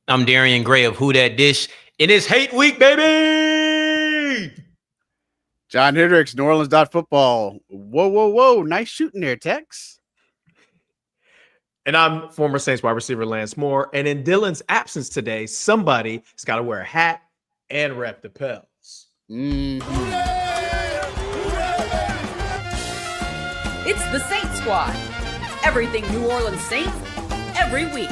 I'm Darian Gray of Who Dat Dish. It is Hate Week, baby! John Hendrix, New Orleans football. Whoa. Nice shooting there, Tex. And I'm former Saints wide receiver Lance Moore. And in Dylan's absence today, somebody has got to wear a hat and rep the Pels. It's the Saints Squad. Everything New Orleans Saints, every week.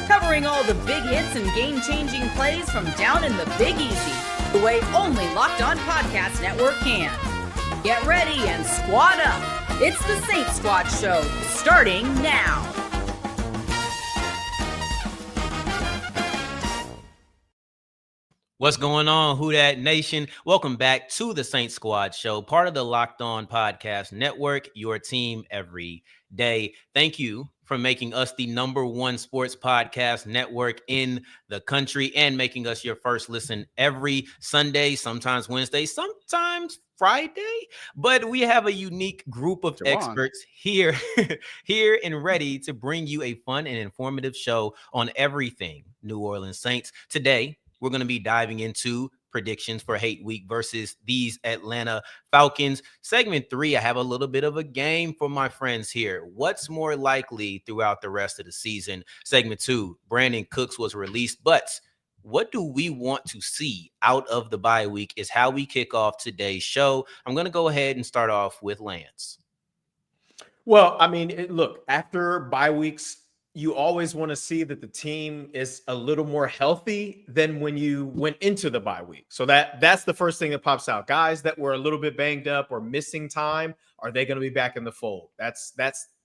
Covering all the big hits and game-changing plays from down in the Big Easy, the way only Locked On Podcast Network can. Get ready and squad up. It's the Saints Squad Show, starting now. What's going on, Who Dat Nation? Welcome back to the Saints Squad Show, part of the Locked On Podcast Network, your team every day. Thank you for making us the #1 sports podcast network in the country and making us your first listen every Sunday, sometimes Wednesday, sometimes Friday. But we have a unique group of experts here and ready to bring you a fun and informative show on everything New Orleans Saints. Today, we're going to be diving into predictions for Hate Week versus these Atlanta Falcons. Segment 3, I have a little bit of a game for my friends here. What's more likely throughout the rest of the season? Segment 2, Brandin Cooks was released, but what do we want to see out of the bye week is how we kick off today's show. I'm going to go ahead and start off with Lance. Well, I mean, look, after bye weeks, you always want to see that the team is a little more healthy than when you went into the bye week. So that's the first thing that pops out. Guys that were a little bit banged up or missing time, are they going to be back in the fold? That's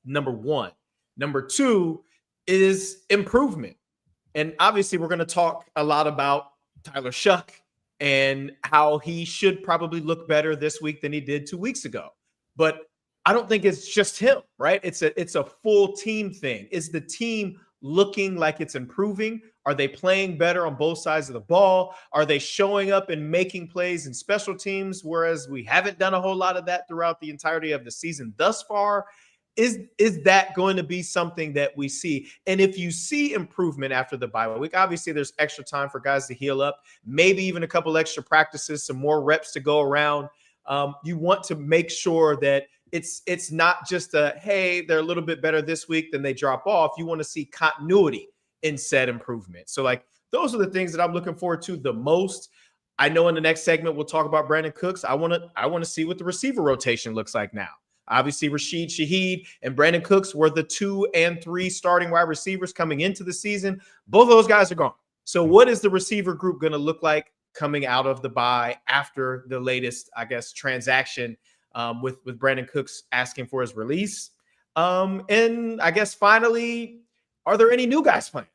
number one. Number two is improvement. And obviously we're going to talk a lot about Tyler Shough and how he should probably look better this week than he did 2 weeks ago. But I don't think it's just him, right? It's a full team thing. Is the team looking like it's improving? Are they playing better on both sides of the ball? Are they showing up and making plays in special teams, whereas we haven't done a whole lot of that throughout the entirety of the season thus far? Is that going to be something that we see? And if you see improvement after the bye week, obviously there's extra time for guys to heal up, maybe even a couple extra practices, some more reps to go around. You want to make sure that it's not just hey, they're a little bit better this week, then they drop off. You want to see continuity in said improvement. So like those are the things that I'm looking forward to the most. I know in the next segment we'll talk about Brandin Cooks. I want to see what the receiver rotation looks like now. Obviously, Rashid Shaheed and Brandin Cooks were the 2 and 3 starting wide receivers coming into the season. Both of those guys are gone. So what is the receiver group going to look like coming out of the bye after the latest, I guess, transaction with Brandin Cooks asking for his release? And I guess finally, are there any new guys playing?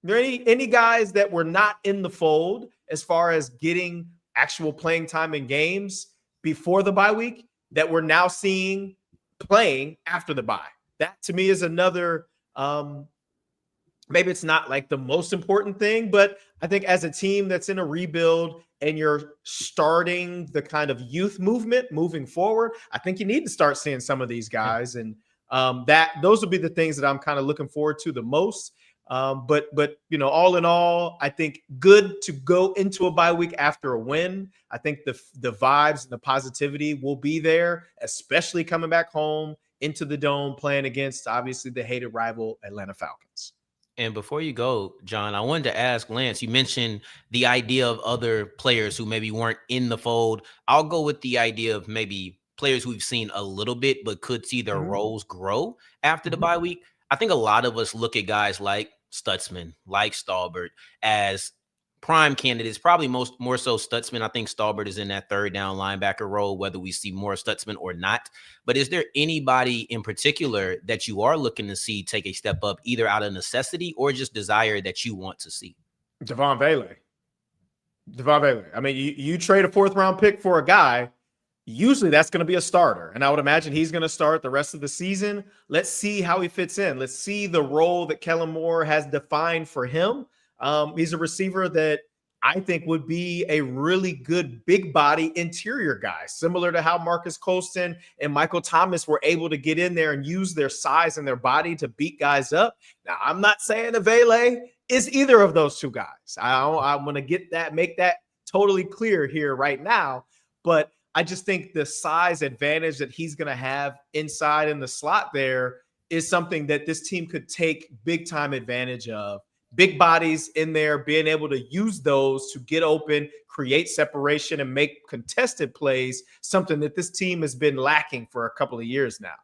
Are there any guys that were not in the fold as far as getting actual playing time in games before the bye week that we're now seeing playing after the bye? That to me is another, maybe it's not like the most important thing, but I think as a team that's in a rebuild and you're starting the kind of youth movement moving forward, I think you need to start seeing some of these guys. And those will be the things that I'm kind of looking forward to the most. But you know, all in all, I think good to go into a bye week after a win. I think the vibes and the positivity will be there, especially coming back home into the Dome, playing against obviously the hated rival Atlanta Falcons. And before you go, John, I wanted to ask Lance, you mentioned the idea of other players who maybe weren't in the fold. I'll go with the idea of maybe players we've seen a little bit, but could see their roles grow after the bye week. I think a lot of us look at guys like Stutzman, like Stallbert as prime candidates, probably more so Stutzman. I think Stallbert is in that third down linebacker role, whether we see more Stutzman or not. But is there anybody in particular that you are looking to see take a step up, either out of necessity or just desire that you want to see? Devon Vele. I mean, you trade a 4th round pick for a guy, usually that's going to be a starter. And I would imagine he's going to start the rest of the season. Let's see how he fits in. Let's see the role that Kellen Moore has defined for him. He's a receiver that I think would be a really good big body interior guy, similar to how Marcus Colston and Michael Thomas were able to get in there and use their size and their body to beat guys up. Now, I'm not saying Vele is either of those two guys. I'm going to make that totally clear here right now. But I just think the size advantage that he's going to have inside in the slot there is something that this team could take big time advantage of. Big bodies in there, being able to use those to get open, create separation, and make contested plays, something that this team has been lacking for a couple of years now.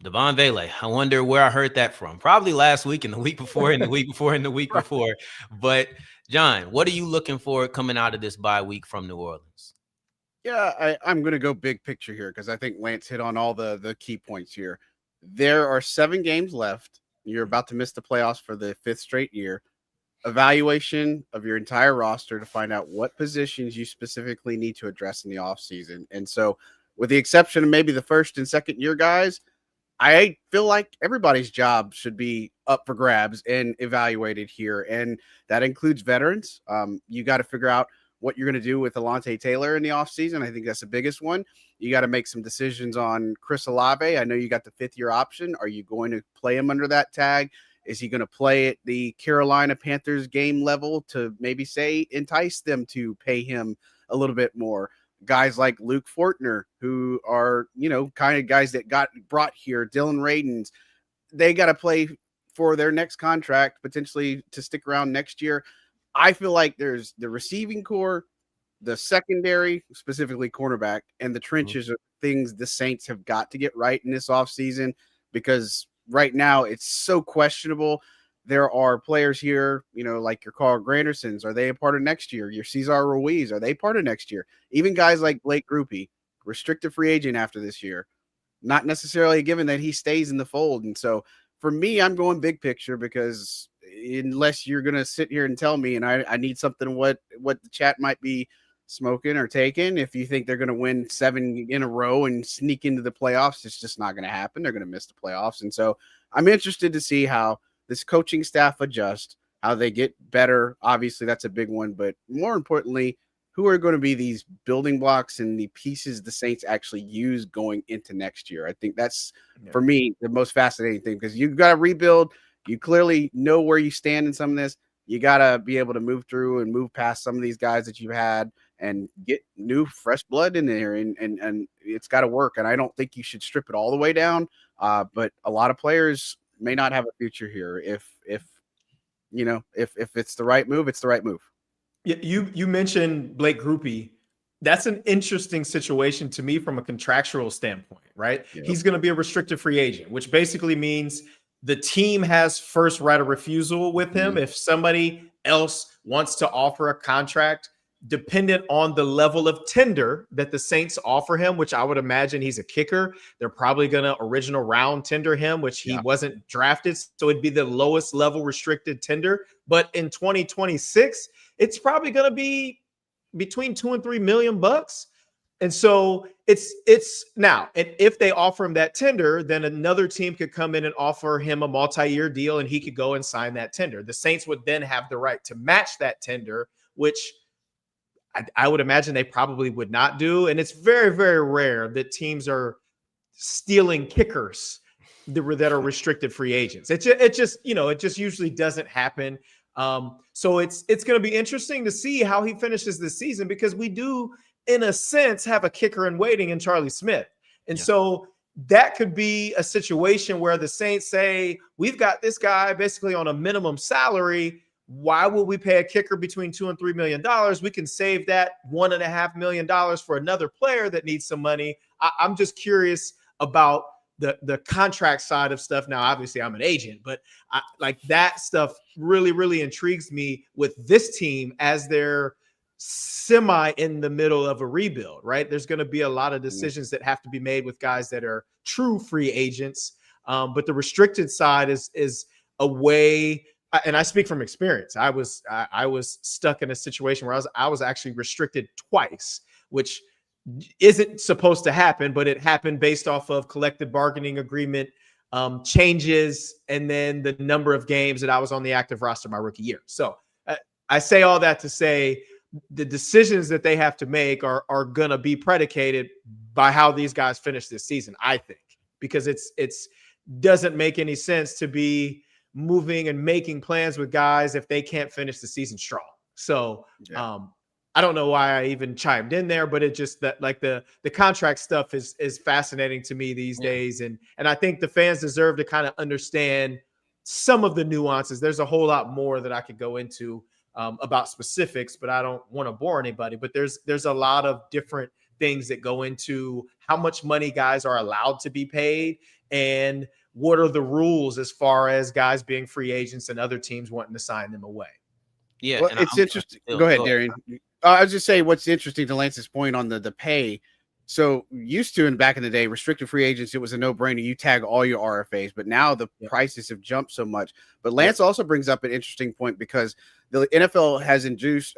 Devon Vele. I wonder where I heard that from. Probably last week and the week before and the week before and the week before. But John, what are you looking for coming out of this bye week from New Orleans? Yeah, I'm going to go big picture here because I think Lance hit on all the key points here. There are 7 games left. You're about to miss the playoffs for the 5th straight year. Evaluation of your entire roster to find out what positions you specifically need to address in the offseason. And so, with the exception of maybe the 1st and 2nd year guys, I feel like everybody's job should be up for grabs and evaluated here. And that includes veterans. You got to figure out what you're going to do with Alontae Taylor in the offseason. I think that's the biggest one. You got to make some decisions on Chris Olave. I know you got the 5th-year option. Are you going to play him under that tag? Is he going to play at the Carolina Panthers game level to maybe entice them to pay him a little bit more? Guys like Luke Fortner, who are, kind of guys that got brought here, Dylan Radins, they got to play for their next contract, potentially to stick around next year. I feel like there's the receiving core, the secondary, specifically cornerback, and the trenches are things the Saints have got to get right in this offseason, because right now it's so questionable. There are players here, like your Carl Grandersons. Are they a part of next year? Your Cesar Ruiz, are they part of next year? Even guys like Blake Grupe, restricted free agent after this year. Not necessarily given that he stays in the fold. And so for me, I'm going big picture, because unless you're going to sit here and tell me, and I need something what the chat might be smoking or taking, if you think they're going to win 7 in a row and sneak into the playoffs, it's just not going to happen. They're going to miss the playoffs. And so I'm interested to see how this coaching staff adjust, how they get better. Obviously, that's a big one. But more importantly, who are going to be these building blocks and the pieces the Saints actually use going into next year? I think that's, for me, the most fascinating thing, because you've got to rebuild. You clearly know where you stand in some of this. You got to be able to move through and move past some of these guys that you've had and get new, fresh blood in there. And it's got to work. And I don't think you should strip it all the way down. But a lot of players may not have a future here. If it's the right move, it's the right move. You mentioned Blake Grupe. That's an interesting situation to me from a contractual standpoint, right? Yep. He's going to be a restricted free agent, which basically means the team has first right of refusal with him. If somebody else wants to offer a contract dependent on the level of tender that the Saints offer him, which I would imagine he's a kicker, they're probably going to original round tender him, which he wasn't drafted. So it'd be the lowest level restricted tender. But in 2026, it's probably going to be between $2 and $3 million. And so it's now, and if they offer him that tender, then another team could come in and offer him a multi-year deal and he could go and sign that tender. The Saints would then have the right to match that tender, which I would imagine they probably would not do. And it's very, very rare that teams are stealing kickers that are restricted free agents. It just usually doesn't happen. So it's going to be interesting to see how he finishes this season, because we do, in a sense, have a kicker in waiting in Charlie Smith. And so that could be a situation where the Saints say, we've got this guy basically on a minimum salary. Why would we pay a kicker between $2 and $3 million? We can save that $1.5 million for another player that needs some money. I'm just curious about the contract side of stuff. Now, obviously, I'm an agent, but like that stuff really, really intrigues me with this team as they're semi in the middle of a rebuild, right? There's going to be a lot of decisions that have to be made with guys that are true free agents. But the restricted side is a way. And I speak from experience. I was stuck in a situation where I was actually restricted twice, which isn't supposed to happen, but it happened based off of collective bargaining agreement changes, and then the number of games that I was on the active roster my rookie year. So I say all that to say the decisions that they have to make are going to be predicated by how these guys finish this season, I think, because it's doesn't make any sense to be moving and making plans with guys if they can't finish the season strong. So I don't know why I even chimed in there, but it just that like the contract stuff is fascinating to me these days. And I think the fans deserve to kind of understand some of the nuances. There's a whole lot more that I could go into about specifics, but I don't want to bore anybody. But there's a lot of different things that go into how much money guys are allowed to be paid and what are the rules as far as guys being free agents and other teams wanting to sign them away. Yeah, well, it's interesting. Go ahead, Darian. I was just saying what's interesting to Lance's point on the pay. So used to in back in the day, restricted free agents, it was a no-brainer. You tag all your RFAs, but now the prices have jumped so much. But Lance also brings up an interesting point because the NFL has induced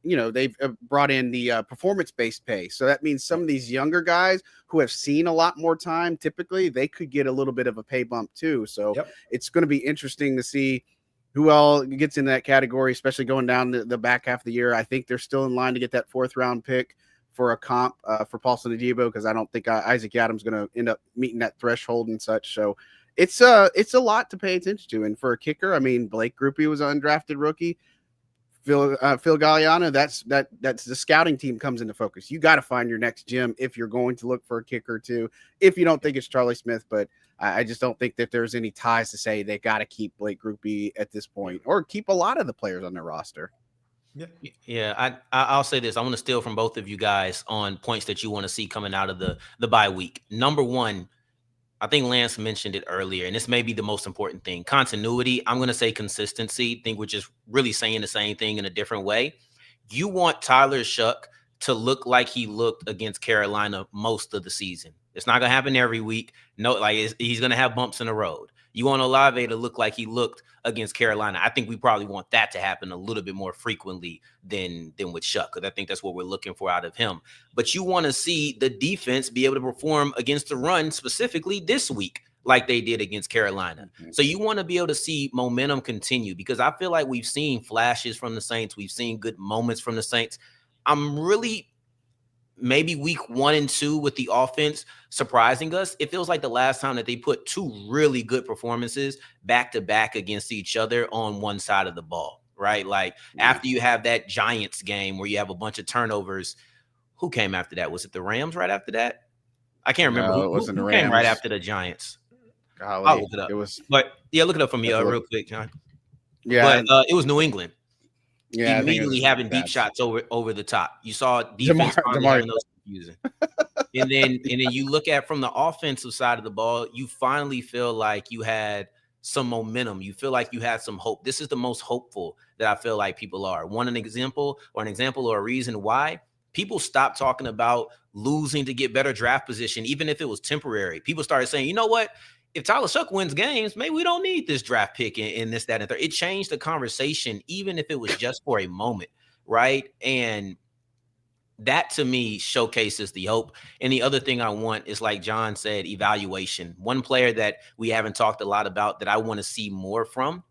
they've brought in the performance-based pay. So that means some of these younger guys who have seen a lot more time, typically they could get a little bit of a pay bump too. So it's going to be interesting to see who all gets in that category, especially going down the back half of the year. I think they're still in line to get that 4th round pick for a comp for Paulson Adebo, because I don't think Isaac Adams is going to end up meeting that threshold and such. So it's a lot to pay attention to. And for a kicker, I mean, Blake Grupe was an undrafted rookie. Phil Galliano, that's the scouting team comes into focus. You got to find your next gem if you're going to look for a kicker too. If you don't think it's Charlie Smith, but I just don't think that there's any ties to say they got to keep Blake Grupe at this point, or keep a lot of the players on their roster. Yeah. I'll say this. I want to steal from both of you guys on points that you want to see coming out of the bye week. Number one, I think Lance mentioned it earlier, and this may be the most important thing. Continuity. I'm going to say consistency. I think we're just really saying the same thing in a different way. You want Tyler Shough to look like he looked against Carolina most of the season. It's not going to happen every week. No, he's going to have bumps in the road. You want Olave to look like he looked against Carolina. I think we probably want that to happen a little bit more frequently than with Shough, because I think that's what we're looking for out of him. But you want to see the defense be able to perform against the run specifically this week like they did against Carolina. Mm-hmm. So you want to be able to see momentum continue, because I feel like we've seen flashes from the Saints. We've seen good moments from the Saints. I'm really maybe week 1 and 2 with the offense surprising us. It feels like the last time that they put 2 really good performances back to back against each other on one side of the ball, right? Like after you have that Giants game where you have a bunch of turnovers, who came after that? Was it the Rams right after that? I can't remember. No, it wasn't the who Rams. came right after the Giants? Golly, I'll look it up. It was, but yeah, look it up for me real quick, John. Yeah, but it was New England. Yeah, immediately having deep shots over the top. You saw defense having those confusing. and then you look at from the offensive side of the ball, you finally feel like you had some momentum. You feel like you had some hope. This is the most hopeful that I feel like people are. An example or a reason why people stopped talking about losing to get better draft position, even if it was temporary. People started saying, you know what? If Tyler Shough wins games, maybe we don't need this draft pick in this, that, and third. It changed the conversation, even if it was just for a moment, right? And that, to me, showcases the hope. And the other thing I want is, like John said, evaluation. One player that we haven't talked a lot about that I want to see more from,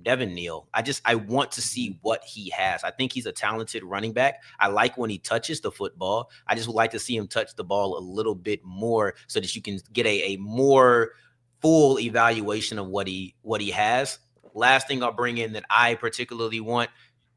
Devon Vele. I want to see what he has. I think he's a talented running back. I like when he touches the football. I just would like to see him touch the ball a little bit more so that you can get a more full evaluation of what he has. Last thing I'll bring in that I particularly want,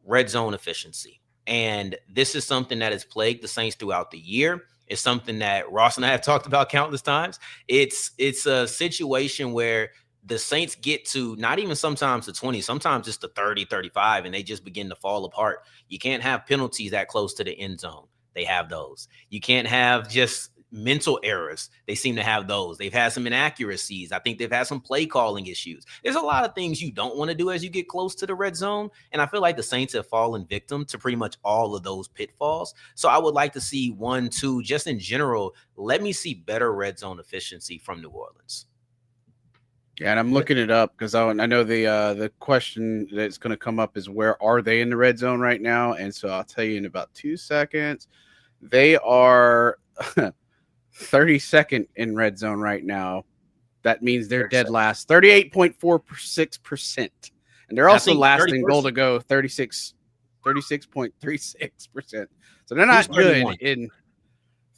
red zone efficiency. And this is something that has plagued the Saints throughout the year. It's something that Ross and I have talked about countless times. It's a situation where the Saints get to not even sometimes the 20, sometimes it's the 30, 35, and they just begin to fall apart. You can't have penalties that close to the end zone. They have those. You can't have just mental errors. They seem to have those. They've had some inaccuracies. I think they've had some play calling issues. There's a lot of things you don't want to do as you get close to the red zone. And I feel like the Saints have fallen victim to pretty much all of those pitfalls. So I would like to see 1, 2, just in general, let me see better red zone efficiency from New Orleans. Yeah, and I'm looking it up because I know the question that's going to come up is where are they in the red zone right now? And so I'll tell you in about 2 seconds. They are 32nd in red zone right now. That means they're dead last, 38.46%. And they're also last in goal to go, 36.36%. So they're not good in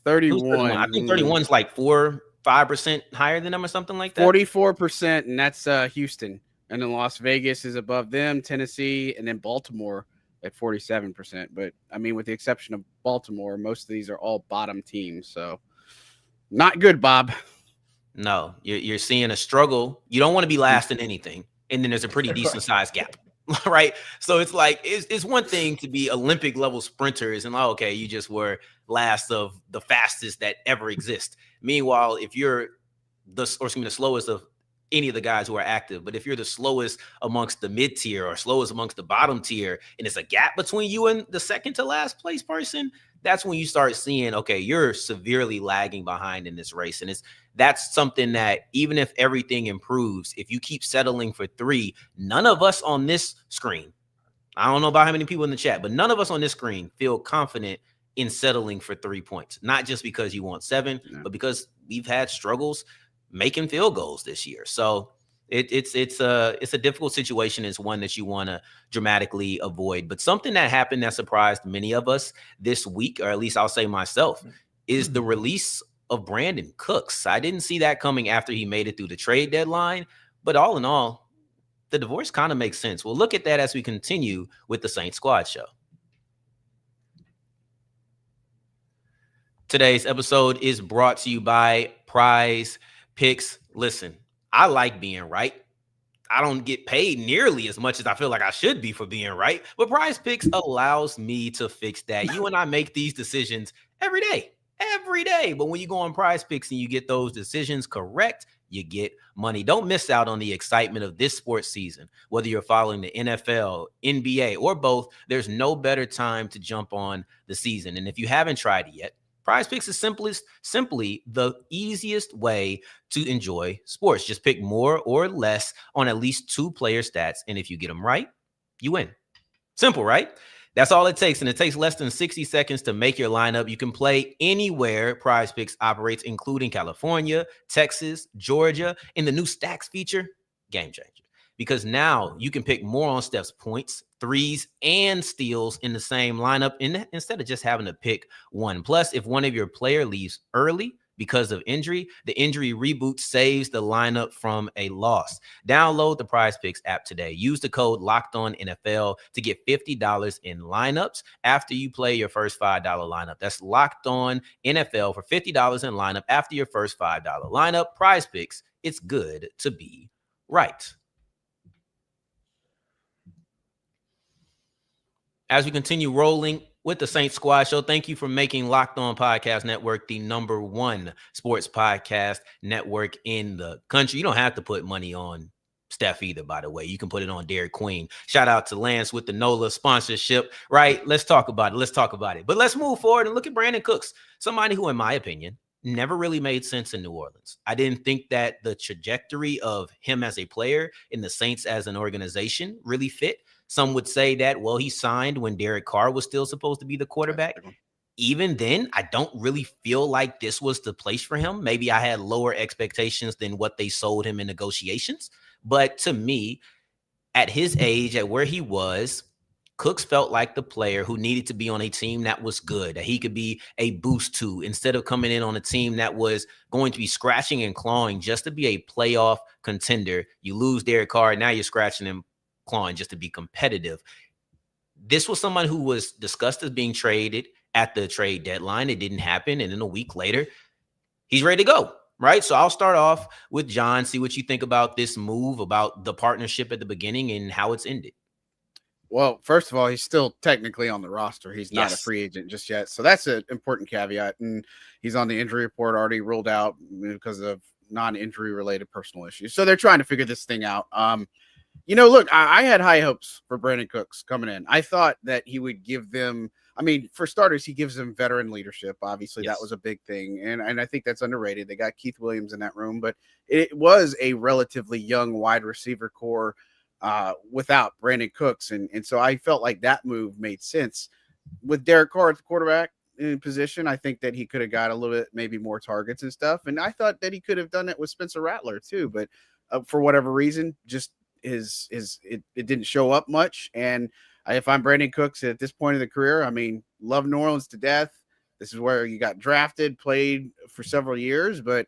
31. I think 31's like 4 5% higher than them or something like that. 44%, and that's Houston. And then Las Vegas is above them, Tennessee, and then Baltimore at 47%. But I mean, with the exception of Baltimore, most of these are all bottom teams. So not good, Bob. No, you're seeing a struggle. You don't want to be last in anything. And then there's a pretty decent sized gap, right? So it's like, it's one thing to be Olympic level sprinters and like, okay, you just were last of the fastest that ever exist. Meanwhile, if you're the slowest of any of the guys who are active, but if you're the slowest amongst the mid tier or slowest amongst the bottom tier, and it's a gap between you and the second to last place person, that's when you start seeing, okay, you're severely lagging behind in this race. And that's something that even if everything improves, if you keep settling for 3, none of us on this screen, I don't know about how many people in the chat, but none of us on this screen feel confident in settling for 3 points, not just because you want 7, but because we've had struggles making field goals this year. So it's a difficult situation. It's one that you want to dramatically avoid. But something that happened that surprised many of us this week, or at least I'll say myself, is the release of Brandin Cooks. I didn't see that coming after he made it through the trade deadline, but all in all, the divorce kind of makes sense. We'll look at that as we continue with the Saints Squad Show. Today's episode is brought to you by PrizePicks. Listen, I like being right. I don't get paid nearly as much as I feel like I should be for being right, but PrizePicks allows me to fix that. You and I make these decisions every day. But when you go on PrizePicks and you get those decisions correct, you get money. Don't miss out on the excitement of this sports season. Whether you're following the NFL, NBA, or both, there's no better time to jump on the season. And if you haven't tried it yet, PrizePicks is simply the easiest way to enjoy sports. Just pick more or less on at least 2 player stats, and if you get them right, you win. Simple, right? That's all it takes, and it takes less than 60 seconds to make your lineup. You can play anywhere PrizePicks operates, including California, Texas, Georgia, and the new Stacks feature, game changer. Because now you can pick more on Steph's points, threes, and steals in the same lineup instead of just having to pick one. Plus, if one of your player leaves early because of injury, the injury reboot saves the lineup from a loss. Download the PrizePicks app today. Use the code LOCKEDONNFL to get $50 in lineups after you play your first $5 lineup. That's LOCKEDONNFL for $50 in lineup after your first $5 lineup. PrizePicks, it's good to be right. As we continue rolling with the Saints Squad Show, thank you for making Locked On Podcast Network the #1 sports podcast network in the country. You don't have to put money on Steph either, by the way. You can put it on Derek Queen. Shout out to Lance with the NOLA sponsorship, right? Let's talk about it. But let's move forward and look at Brandin Cooks, somebody who, in my opinion, never really made sense in New Orleans. I didn't think that the trajectory of him as a player and the Saints as an organization really fit. Some would say that, well, he signed when Derek Carr was still supposed to be the quarterback. Even then, I don't really feel like this was the place for him. Maybe I had lower expectations than what they sold him in negotiations. But to me, at his age, at where he was, Cooks felt like the player who needed to be on a team that was good, that he could be a boost to, instead of coming in on a team that was going to be scratching and clawing just to be a playoff contender. You lose Derek Carr, now you're scratching and clawing just to be competitive. This was someone who was discussed as being traded at the trade deadline. It didn't happen. And then a week later, he's ready to go, right? So I'll start off with John, see what you think about this move, about the partnership at the beginning and how it's ended. Well, first of all, he's still technically on the roster. He's not a free agent just yet. So that's an important caveat. And he's on the injury report, already ruled out because of non-injury related personal issues. So they're trying to figure this thing out. Look, I had high hopes for Brandin Cooks coming in. I thought that he would give them, for starters, he gives them veteran leadership. Obviously, that was a big thing. And I think that's underrated. They got Keith Williams in that room, but it was a relatively young wide receiver core without Brandin Cooks. And so I felt like that move made sense. With Derek Carr at the quarterback in position, I think that he could have got a little bit, maybe more targets and stuff. And I thought that he could have done it with Spencer Rattler too. But for whatever reason, just it didn't show up much. And if I'm Brandin Cooks at this point of the career, love New Orleans to death. This is where you got drafted, played for several years, but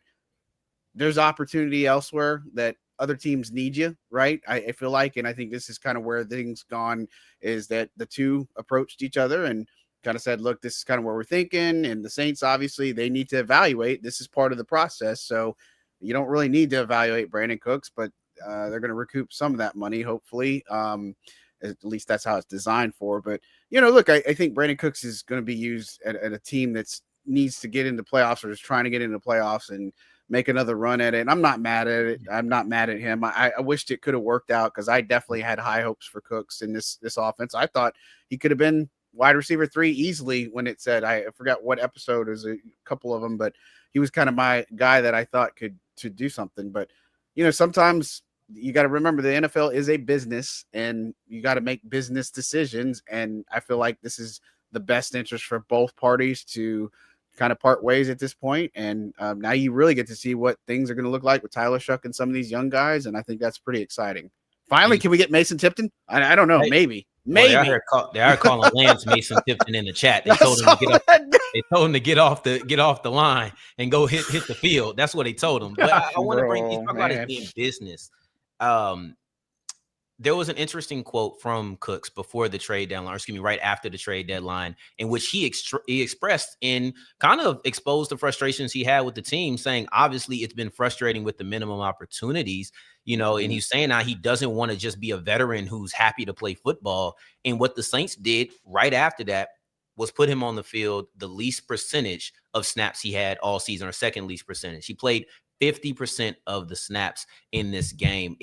there's opportunity elsewhere that other teams need you, right? I feel like, and I think this is kind of where things gone, is that the two approached each other and kind of said, look, this is kind of where we're thinking. And the Saints, obviously, they need to evaluate. This is part of the process. So you don't really need to evaluate Brandin Cooks, but they're going to recoup some of that money, hopefully. At least that's how it's designed for. But, look, I think Brandin Cooks is going to be used at a team that's needs to get into playoffs or is trying to get into playoffs and make another run at it. And I'm not mad at it. I'm not mad at him. I wished it could have worked out because I definitely had high hopes for Cooks in this offense. I thought he could have been wide receiver 3 easily when it said, I forgot what episode, it was a couple of them, but he was kind of my guy that I thought could do something. But, sometimes you got to remember the NFL is a business and you got to make business decisions. And I feel like this is the best interest for both parties to kind of part ways at this point. And now you really get to see what things are going to look like with Tyler Shough and some of these young guys. And I think that's pretty exciting. Finally, can we get Mason Tipton? I don't know. Maybe. They are calling Lance Mason Tipton in the chat. They told him to get off the line and go hit the field. That's what they told him. But I want to talk about it being business. There was an interesting quote from Cooks before the trade deadline, or excuse me, right after the trade deadline, in which he expressed and kind of exposed the frustrations he had with the team, saying, obviously, it's been frustrating with the minimum opportunities, and he's saying now he doesn't want to just be a veteran who's happy to play football. And what the Saints did right after that was put him on the field the least percentage of snaps he had all season, or second least percentage. He played 50% of the snaps in this game.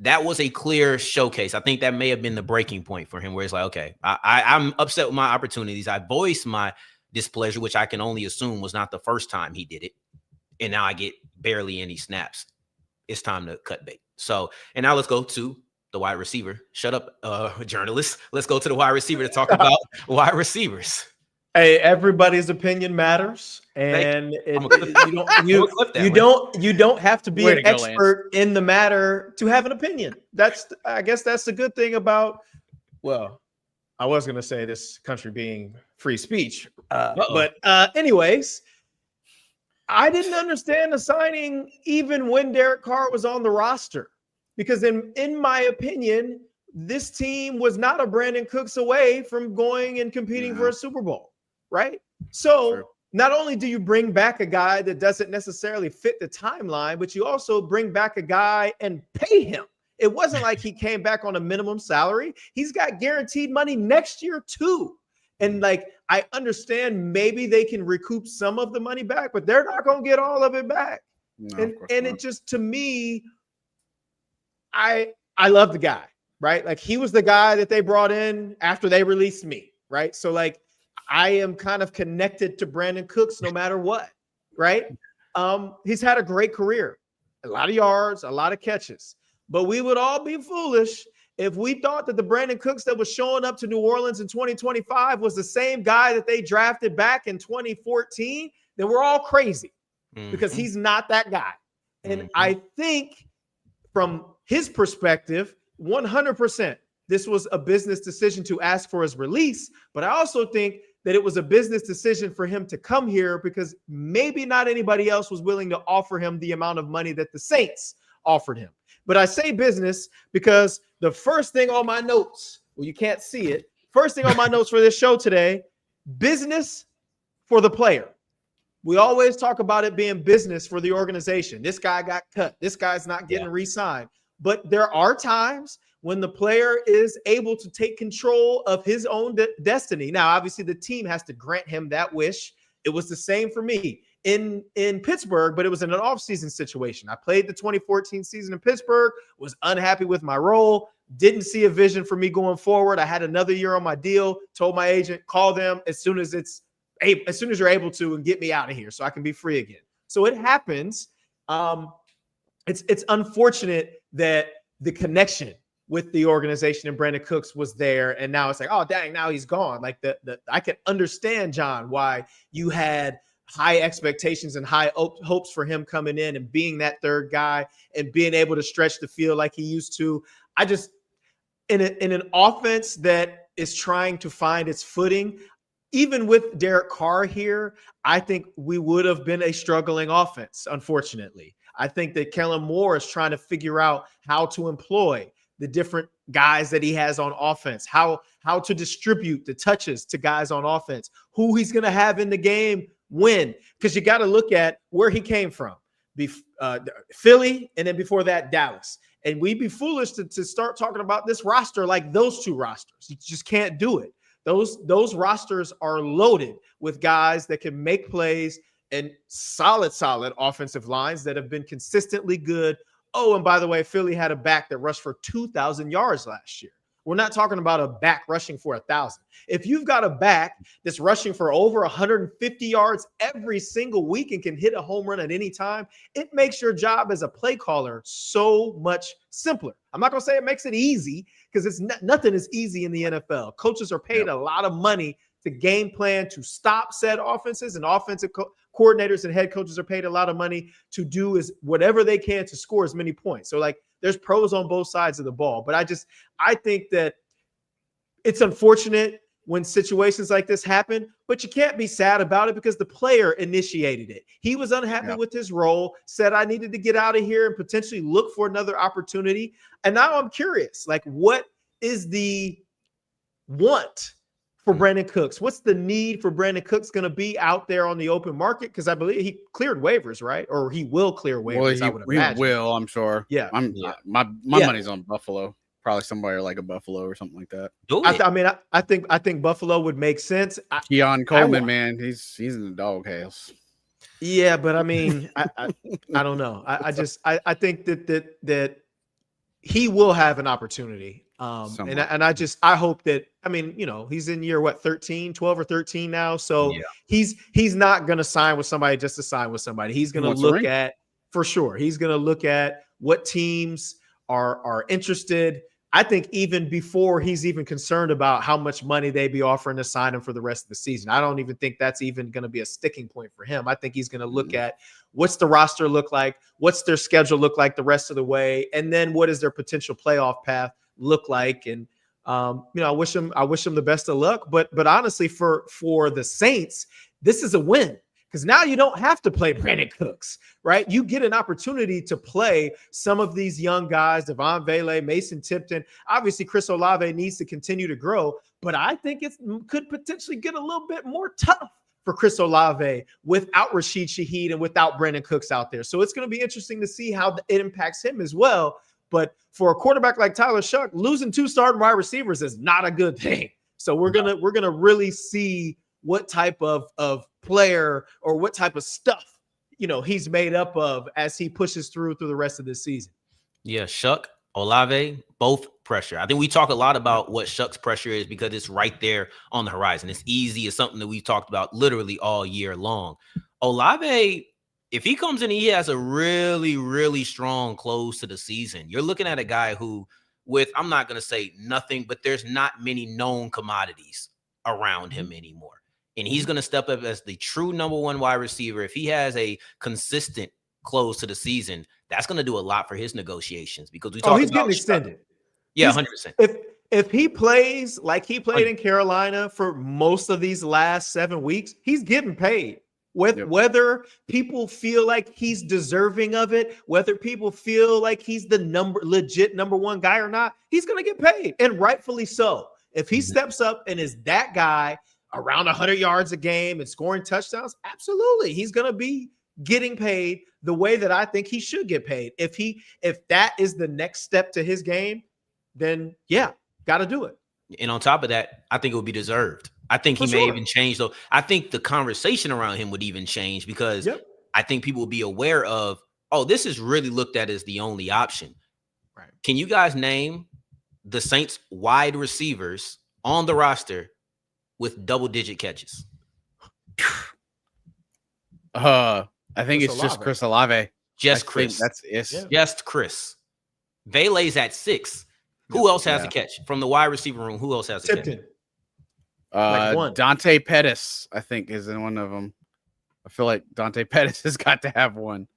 That was a clear showcase. I think that may have been the breaking point for him, where it's like, okay, I'm upset with my opportunities. I voiced my displeasure, which I can only assume was not the first time he did it. And now I get barely any snaps. It's time to cut bait. So, and now let's go to the wide receiver. Shut up, journalist. Let's go to the wide receiver to talk about wide receivers. Hey, everybody's opinion matters, and you don't have to be an expert in the matter to have an opinion. I guess that's the good thing about. Well, I was going to say this country being free speech, but anyways, I didn't understand the signing even when Derek Carr was on the roster, because in my opinion, this team was not a Brandin Cooks away from going and competing for a Super Bowl. Right. So not only do you bring back a guy that doesn't necessarily fit the timeline, but you also bring back a guy and pay him. It wasn't like he came back on a minimum salary. He's got guaranteed money next year, too. And I understand maybe they can recoup some of the money back, but they're not going to get all of it back. No, and it just, to me, I love the guy. Right. He was the guy that they brought in after they released me. Right. So I am kind of connected to Brandin Cooks no matter what, right? He's had a great career, a lot of yards, a lot of catches. But we would all be foolish if we thought that the Brandin Cooks that was showing up to New Orleans in 2025 was the same guy that they drafted back in 2014. Then we're all crazy because he's not that guy. And I think from his perspective, 100%, this was a business decision to ask for his release. But I also think that it was a business decision for him to come here because maybe not anybody else was willing to offer him the amount of money that the Saints offered him. But I say business because the first thing on my notes, well, you can't see it. First thing on my notes for this show today, business for the player. We always talk about it being business for the organization. This guy got cut. This guy's not getting re-signed. But there are times when the player is able to take control of his own destiny. Now, obviously, the team has to grant him that wish. It was the same for me in Pittsburgh, but it was in an offseason situation. I played the 2014 season in Pittsburgh, was unhappy with my role, didn't see a vision for me going forward. I had another year on my deal, told my agent, call them as soon as you're able to and get me out of here so I can be free again. So it happens. It's unfortunate that the connection with the organization and Brandin Cooks was there. And now it's like, oh, dang, now he's gone. I can understand, John, why you had high expectations and high hopes for him coming in and being that third guy and being able to stretch the field like he used to. I just, in an offense that is trying to find its footing, even with Derek Carr here, I think we would have been a struggling offense, unfortunately. I think that Kellen Moore is trying to figure out how to employ the different guys that he has on offense, how to distribute the touches to guys on offense, who he's going to have in the game when. Because you got to look at where he came from. Philly, and then before that, Dallas. And we'd be foolish to start talking about this roster like those two rosters. You just can't do it. Those rosters are loaded with guys that can make plays and solid offensive lines that have been consistently good. Oh, and by the way, Philly had a back that rushed for 2,000 yards last year. We're not talking about a back rushing for 1,000. If you've got a back that's rushing for over 150 yards every single week and can hit a home run at any time, it makes your job as a play caller so much simpler. I'm not going to say it makes it easy, because nothing is easy in the NFL. Coaches are paid a lot of money to game plan, to stop said offenses, and offensive coordinators and head coaches are paid a lot of money to do whatever they can to score as many points. So like, there's pros on both sides of the ball, but I think that it's unfortunate when situations like this happen, but you can't be sad about it because the player initiated it. He was unhappy with his role, said I needed to get out of here and potentially look for another opportunity. And now I'm curious, like, what is the want for Brandin Cooks? What's the need for Brandin Cooks going to be out there on the open market? Because I believe he cleared waivers, right? Or he will clear waivers. Well, he will, I'm sure. Yeah. My money's on Buffalo. Probably somebody like a Buffalo or something like that. I think Buffalo would make sense. Keon Coleman, man, he's in the doghouse. Yeah, but I mean, I don't know. I think that he will have an opportunity. And I hope that, I mean, you know, he's in year 12 or 13 now. So he's not going to sign with somebody just to sign with somebody. He's going to look at, for sure. He's going to look at what teams are interested. I think even before he's even concerned about how much money they be offering to sign him for the rest of the season. I don't even think that's even going to be a sticking point for him. I think he's going to look at what's the roster look like, what's their schedule look like the rest of the way, and then what is their potential playoff path look like. And I wish him the best of luck. But honestly, for the Saints, this is a win. Because now you don't have to play Brandin Cooks, right? You get an opportunity to play some of these young guys, Devon Vele, Mason Tipton. Obviously, Chris Olave needs to continue to grow, but I think it could potentially get a little bit more tough for Chris Olave without Rashid Shaheed and without Brandin Cooks out there. So it's going to be interesting to see how it impacts him as well. But for a quarterback like Tyler Shough, losing 2 starting wide receivers is not a good thing. So we're gonna really see what type of player or what type of stuff, you know, he's made up of as he pushes through the rest of this season. Yeah, Shough, Olave, both pressure. I think we talk a lot about what Shough's pressure is because it's right there on the horizon. It's easy. It's something that we've talked about literally all year long. Olave, if he comes in and he has a really, really strong close to the season, you're looking at a guy who, with, I'm not going to say nothing, but there's not many known commodities around him anymore. And he's going to step up as the true number 1 wide receiver. If he has a consistent close to the season, that's going to do a lot for his negotiations because we talk. He's getting extended. Yeah, 100%. If he plays like he played in Carolina for most of these last 7 weeks, he's getting paid. Whether people feel like he's deserving of it, whether people feel like he's the legit number 1 guy or not, he's going to get paid, and rightfully so. If he steps up and is that guy around 100 yards a game and scoring touchdowns, absolutely, he's going to be getting paid the way that I think he should get paid. If that is the next step to his game, then yeah, got to do it. And on top of that, I think it would be deserved. I think he may even change, though. I think the conversation around him would even change because I think people will be aware of, oh, this is really looked at as the only option. Right? Can you guys name the Saints wide receivers on the roster with double-digit catches? I think it's just Chris Olave. Just Chris. That's it. Yeah. Just Chris. Vele's at 6. Who else has a catch from the wide receiver room? Who else has a catch? Dante Pettis, I think, is in one of them. I feel like Dante Pettis has got to have one.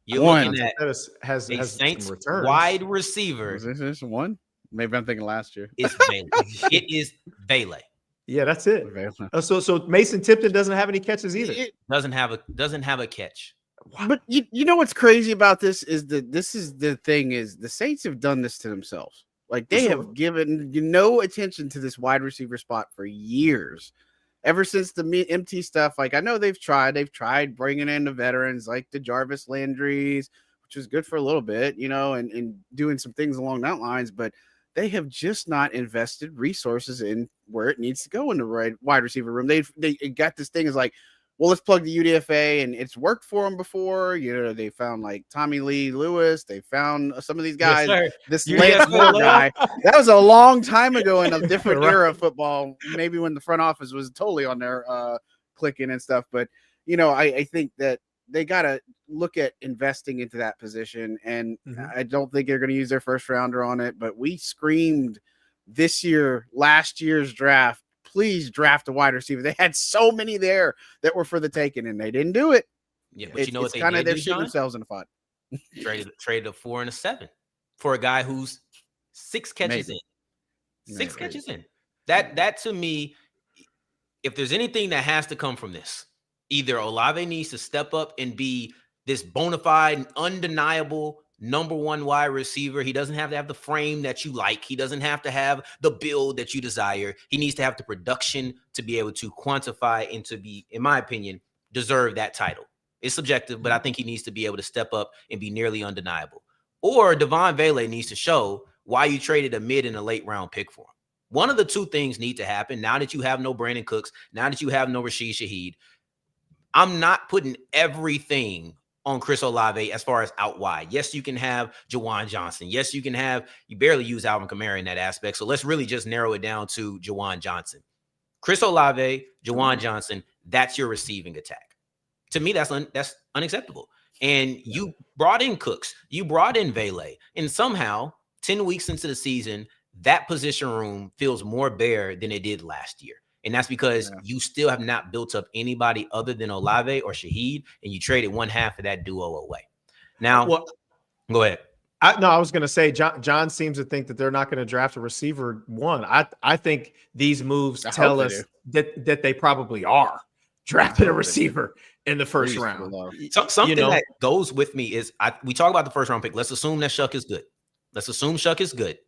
You're looking at Pettis has Saints returns. Wide receiver. Is this one? Maybe I'm thinking last year. It's Vele. It is Vele. Yeah, that's it. Vele. So Mason Tipton doesn't have any catches either. Doesn't have a catch. But you know what's crazy about this is that this is the thing is the Saints have done this to themselves. Like they have given no attention to this wide receiver spot for years. Ever since the MT stuff, like I know they've tried bringing in the veterans like the Jarvis Landrys, which was good for a little bit, you know, and doing some things along that lines, but they have just not invested resources in where it needs to go in the right wide receiver room. They got this thing is like, well, let's plug the UDFA, and it's worked for them before. You know, they found like Tommy Lee Lewis. They found some of these guys. Yes, this Lance Moore guy. That was a long time ago in a different Right. era of football. Maybe when the front office was totally on there clicking and stuff. But you know, I think that they got to look at investing into that position, and I don't think they're going to use their first rounder on it. But we screamed last year's draft. Please draft a wide receiver. They had so many there that were for the taking, and they didn't do it. Yeah, but you know what they kind of did they're do, shooting John? themselves in the foot. Traded a 4 and a 7 for a guy who's 6 catches Maybe. in. 6 catches in. That to me, if there's anything that has to come from this, either Olave needs to step up and be this bona fide, undeniable number one wide receiver. He doesn't have to have the frame that you like. He doesn't have to have the build that you desire. He needs to have the production to be able to quantify and to be, in my opinion, deserve that title. It's subjective, but I think he needs to be able to step up and be nearly undeniable. Or Devon Vele needs to show why you traded a mid and a late round pick for him. One of the two things need to happen now that you have no Brandin Cooks, now that you have no Rashid Shaheed. I'm not putting everything on Chris Olave as far as out wide. Yes, you can have Juwan Johnson. Yes, you barely use Alvin Kamara in that aspect. So let's really just narrow it down to Juwan Johnson. Chris Olave, Juwan Johnson, that's your receiving attack. To me, that's unacceptable. And you brought in Cooks, you brought in Vele, and somehow 10 weeks into the season, that position room feels more bare than it did last year. And that's because you still have not built up anybody other than Olave or Shaheed, and you traded one half of that duo away. Now, go ahead. I was going to say, John seems to think that they're not going to draft a receiver one. I think these moves tell us that they probably are drafting a receiver in the first round. Something that goes with me is we talk about the first round pick. Let's assume that Shough is good.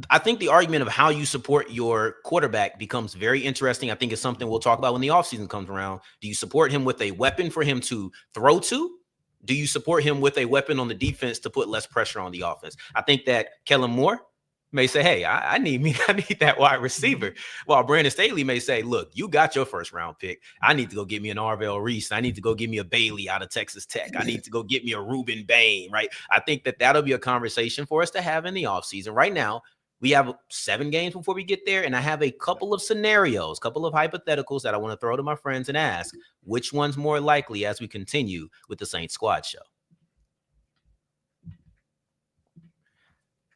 I think the argument of how you support your quarterback becomes very interesting. I think it's something we'll talk about when the offseason comes around. Do you support him with a weapon for him to throw to? Do you support him with a weapon on the defense to put less pressure on the offense? I think that Kellen Moore may say, hey, I need that wide receiver. While Brandon Staley may say, look, you got your first round pick. I need to go get me an Arvell Reese. I need to go get me a Bailey out of Texas Tech. I need to go get me a Ruben Bain, right? I think that'll be a conversation for us to have in the offseason. Right now, we have 7 games before we get there, and I have a couple of scenarios, couple of hypotheticals that I want to throw to my friends and ask which one's more likely as we continue with the Saints Squad Show.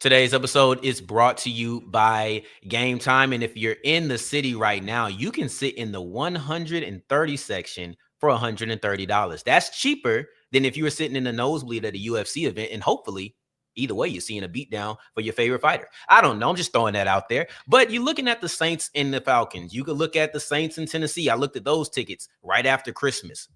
Today's episode is brought to you by Gametime, and if you're in the city right now, you can sit in the 130 section for $130. That's cheaper than if you were sitting in the nosebleed at a UFC event, and hopefully either way, you're seeing a beatdown for your favorite fighter. I don't know. I'm just throwing that out there. But you're looking at the Saints and the Falcons. You could look at the Saints in Tennessee. I looked at those tickets right after Christmas.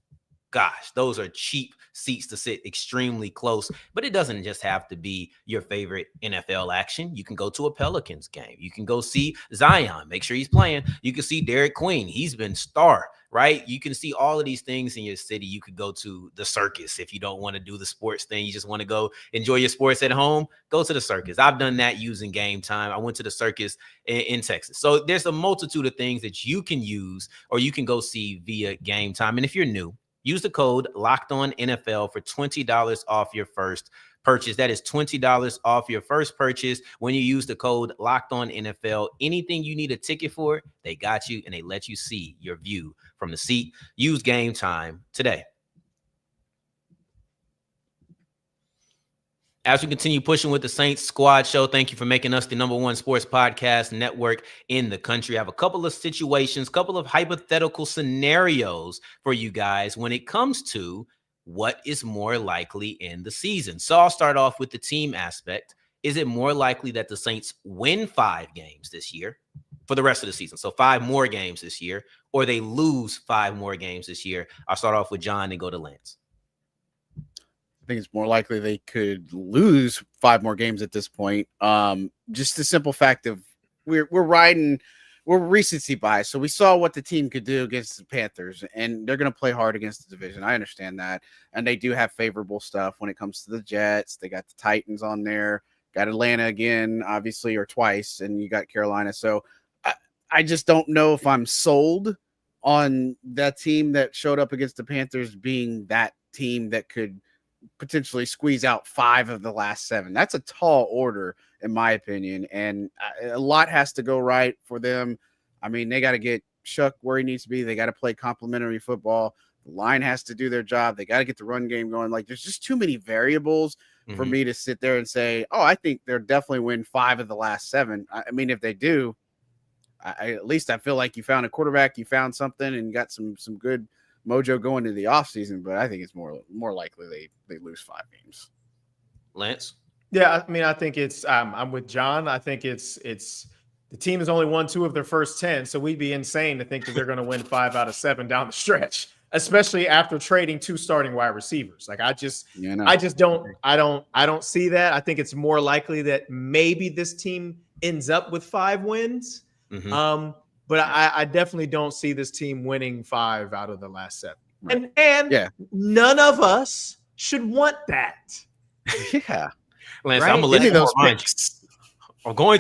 Gosh, those are cheap seats to sit extremely close. But it doesn't just have to be your favorite NFL action. You can go to a Pelicans game. You can go see Zion. Make sure he's playing. You can see Derek Queen. He's been star, right? You can see all of these things in your city. You could go to the circus if you don't want to do the sports thing. You just want to go enjoy your sports at home. Go to the circus. I've done that using Gametime. I went to the circus in Texas. So there's a multitude of things that you can use or you can go see via Gametime. And if you're new, use the code LOCKEDONNFL for $20 off your first purchase. That is $20 off your first purchase when you use the code LOCKEDONNFL. Anything you need a ticket for, they got you, and they let you see your view from the seat. Use Gametime today. As we continue pushing with the Saints Squad Show, thank you for making us the #1 sports podcast network in the country. I have a couple of situations, couple of hypothetical scenarios for you guys when it comes to what is more likely in the season. So I'll start off with the team aspect. Is it more likely that the Saints win 5 games this year, for the rest of the season. So 5 more games this year, or they lose 5 more games this year. I'll start off with John and go to Lance. I think it's more likely they could lose 5 more games at this point. Just the simple fact of we're recency bias. So we saw what the team could do against the Panthers, and they're going to play hard against the division. I understand that. And they do have favorable stuff when it comes to the Jets. They got the Titans on there, got Atlanta again, obviously, or twice, and you got Carolina. So I just don't know if I'm sold on that team that showed up against the Panthers being that team that could potentially squeeze out 5 of the last 7. That's a tall order, in my opinion, and a lot has to go right for them. I mean, they got to get Shough where he needs to be. They got to play complementary football. The line has to do their job. They got to get the run game going. Like, there's just too many variables for me to sit there and say, oh, I think they'll definitely win 5 of the last 7. I mean, if they do, at least I feel like you found a quarterback, you found something, and got some good mojo going into the offseason. But I think it's more likely they lose 5 games. Lance? Yeah, I mean, I think it's I'm with John. I think it's the team has only won 2 of their first 10, so we'd be insane to think that they're going to win 5 out of 7 down the stretch, especially after trading 2 starting wide receivers. Like, I don't see that. I think it's more likely that maybe this team ends up with 5 wins. But I definitely don't see this team winning 5 out of the last 7. Right. And none of us should want that. Yeah. Lance, right? I'm going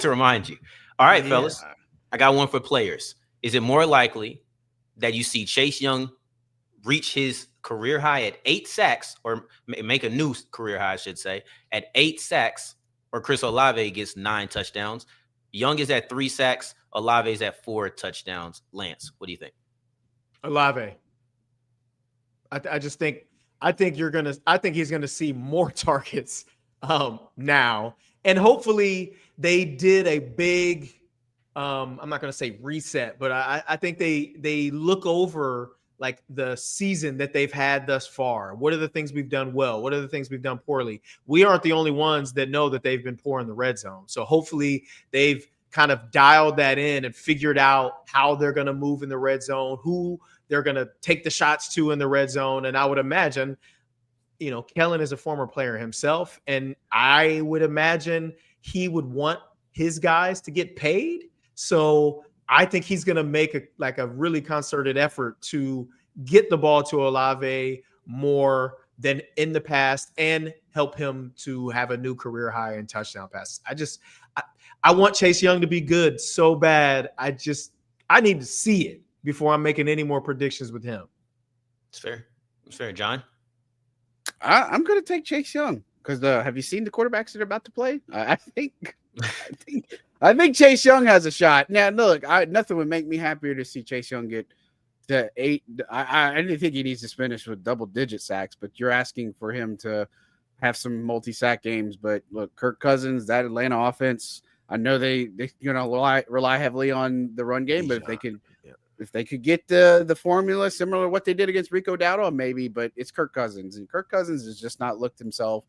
to remind you. All right, fellas. I got one for players. Is it more likely that you see Chase Young reach his career high at 8 sacks, or make a new career high, I should say, at 8 sacks, or Chris Olave gets 9 touchdowns? Young is at 3 sacks. Olave is at 4 touchdowns. Lance, what do you think? Olave. I think he's gonna see more targets now, and hopefully they did a big I'm not gonna say reset, but I think they look over like the season that they've had thus far. What are the things we've done well? What are the things we've done poorly? We aren't the only ones that know that they've been poor in the red zone. So hopefully they've kind of dialed that in and figured out how they're going to move in the red zone, who they're going to take the shots to in the red zone. And I would imagine, Kellen is a former player himself, and I would imagine he would want his guys to get paid. So I think he's going to make a really concerted effort to get the ball to Olave more than in the past and help him to have a new career high in touchdown passes. I want Chase Young to be good so bad. I need to see it before I'm making any more predictions with him. It's fair. It's fair. John? I'm going to take Chase Young because have you seen the quarterbacks that are about to play? I think Chase Young has a shot. Now, look, nothing would make me happier to see Chase Young get to 8. I didn't think he needs to finish with double-digit sacks, but you're asking for him to have some multi-sack games. But look, Kirk Cousins, that Atlanta offense, I know they rely heavily on the run game, but if they could get the formula similar to what they did against Rico Dowdle, maybe. But it's Kirk Cousins, and Kirk Cousins has just not looked himself.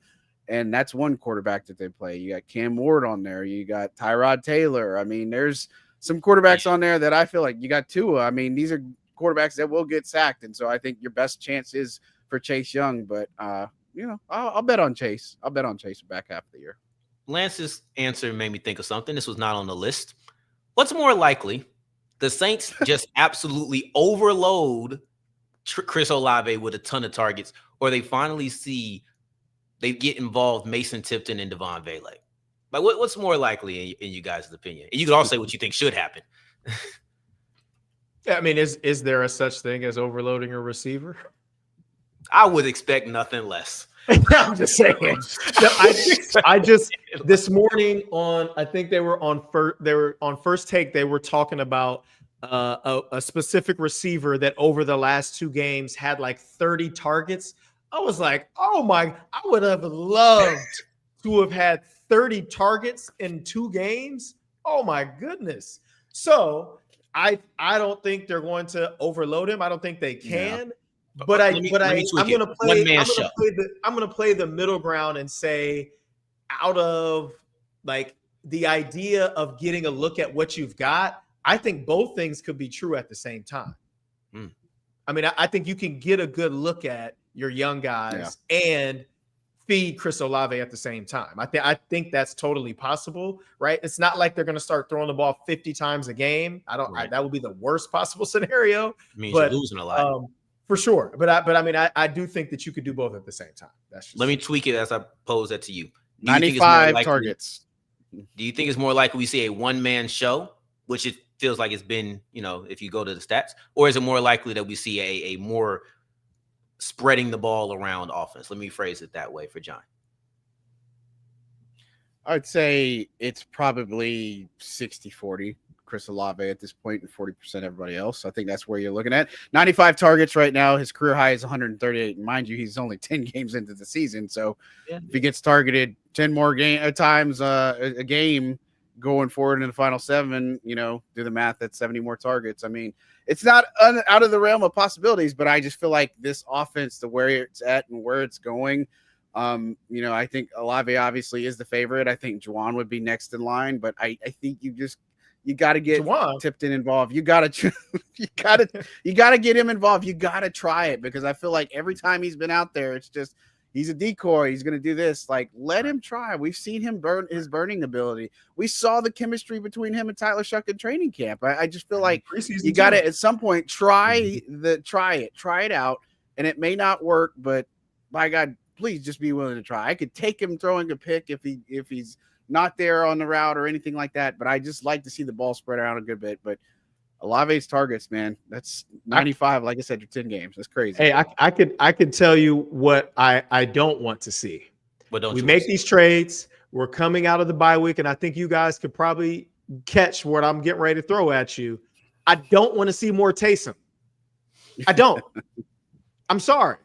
And that's one quarterback that they play. You got Cam Ward on there. You got Tyrod Taylor. I mean, there's some quarterbacks on there that I feel like you got Tua. I mean, these are quarterbacks that will get sacked. And so I think your best chance is for Chase Young. But, I'll bet on Chase. I'll bet on Chase the back half of the year. Lance's answer made me think of something. This was not on the list. What's more likely? The Saints just absolutely overload Chris Olave with a ton of targets, or they finally see they get involved Mason Tipton and Devon Vele. Like, what's more likely in you guys' opinion? And you can all say what you think should happen. I mean, is there a such thing as overloading a receiver? I would expect nothing less. I'm just saying. I just this morning I think they were on First Take. They were talking about a specific receiver that over the last 2 games had like 30 targets. I was like, oh my! I would have loved to have had 30 targets in 2 games. Oh my goodness! So I don't think they're going to overload him. I don't think they can. Yeah. But I'm going to play the middle ground and say, out of like the idea of getting a look at what you've got, I think both things could be true at the same time. Mm. I mean, I think you can get a good look at your young guys and feed Chris Olave at the same time. I think that's totally possible, right? It's not like they're going to start throwing the ball 50 times a game. That would be the worst possible scenario. It means you're losing a lot. For sure. But I mean, I do think that you could do both at the same time. Let me tweak it as I pose that to you. 95 targets. Do you think it's more likely we see a one-man show, which it feels like it's been, if you go to the stats, or is it more likely that we see a more spreading the ball around offense? Let me phrase it that way for John. I'd say it's probably 60-40 Chris Olave at this point and 40% everybody else. I think that's where you're looking at. 95 targets right now. His career high is 138. And mind you, he's only 10 games into the season. So if he gets targeted 10 more times a game going forward in the final 7, do the math, that's 70 more targets. I mean, it's not out of the realm of possibilities, but I just feel like this offense, to where it's at and where it's going, I think Olave obviously is the favorite. I think Juwan would be next in line, but I think you got to get Tipton involved. You got to get him involved. You got to try it, because I feel like every time he's been out there, it's just, he's a decoy. He's going to do this. Like, let him try. We've seen him burn his burning ability. We saw the chemistry between him and Tyler Shough in training camp. I just feel like you got to, at some point, try it out. And it may not work, but by God, please just be willing to try. I could take him throwing a pick if he's not there on the route or anything like that, but I just like to see the ball spread around a good bit. But Olave's targets, man, that's 95. Like I said, you're 10 games. That's crazy. Hey, I could tell you what I don't want to see. We make these trades. We're coming out of the bye week, and I think you guys could probably catch what I'm getting ready to throw at you. I don't want to see more Taysom. I don't. I'm sorry.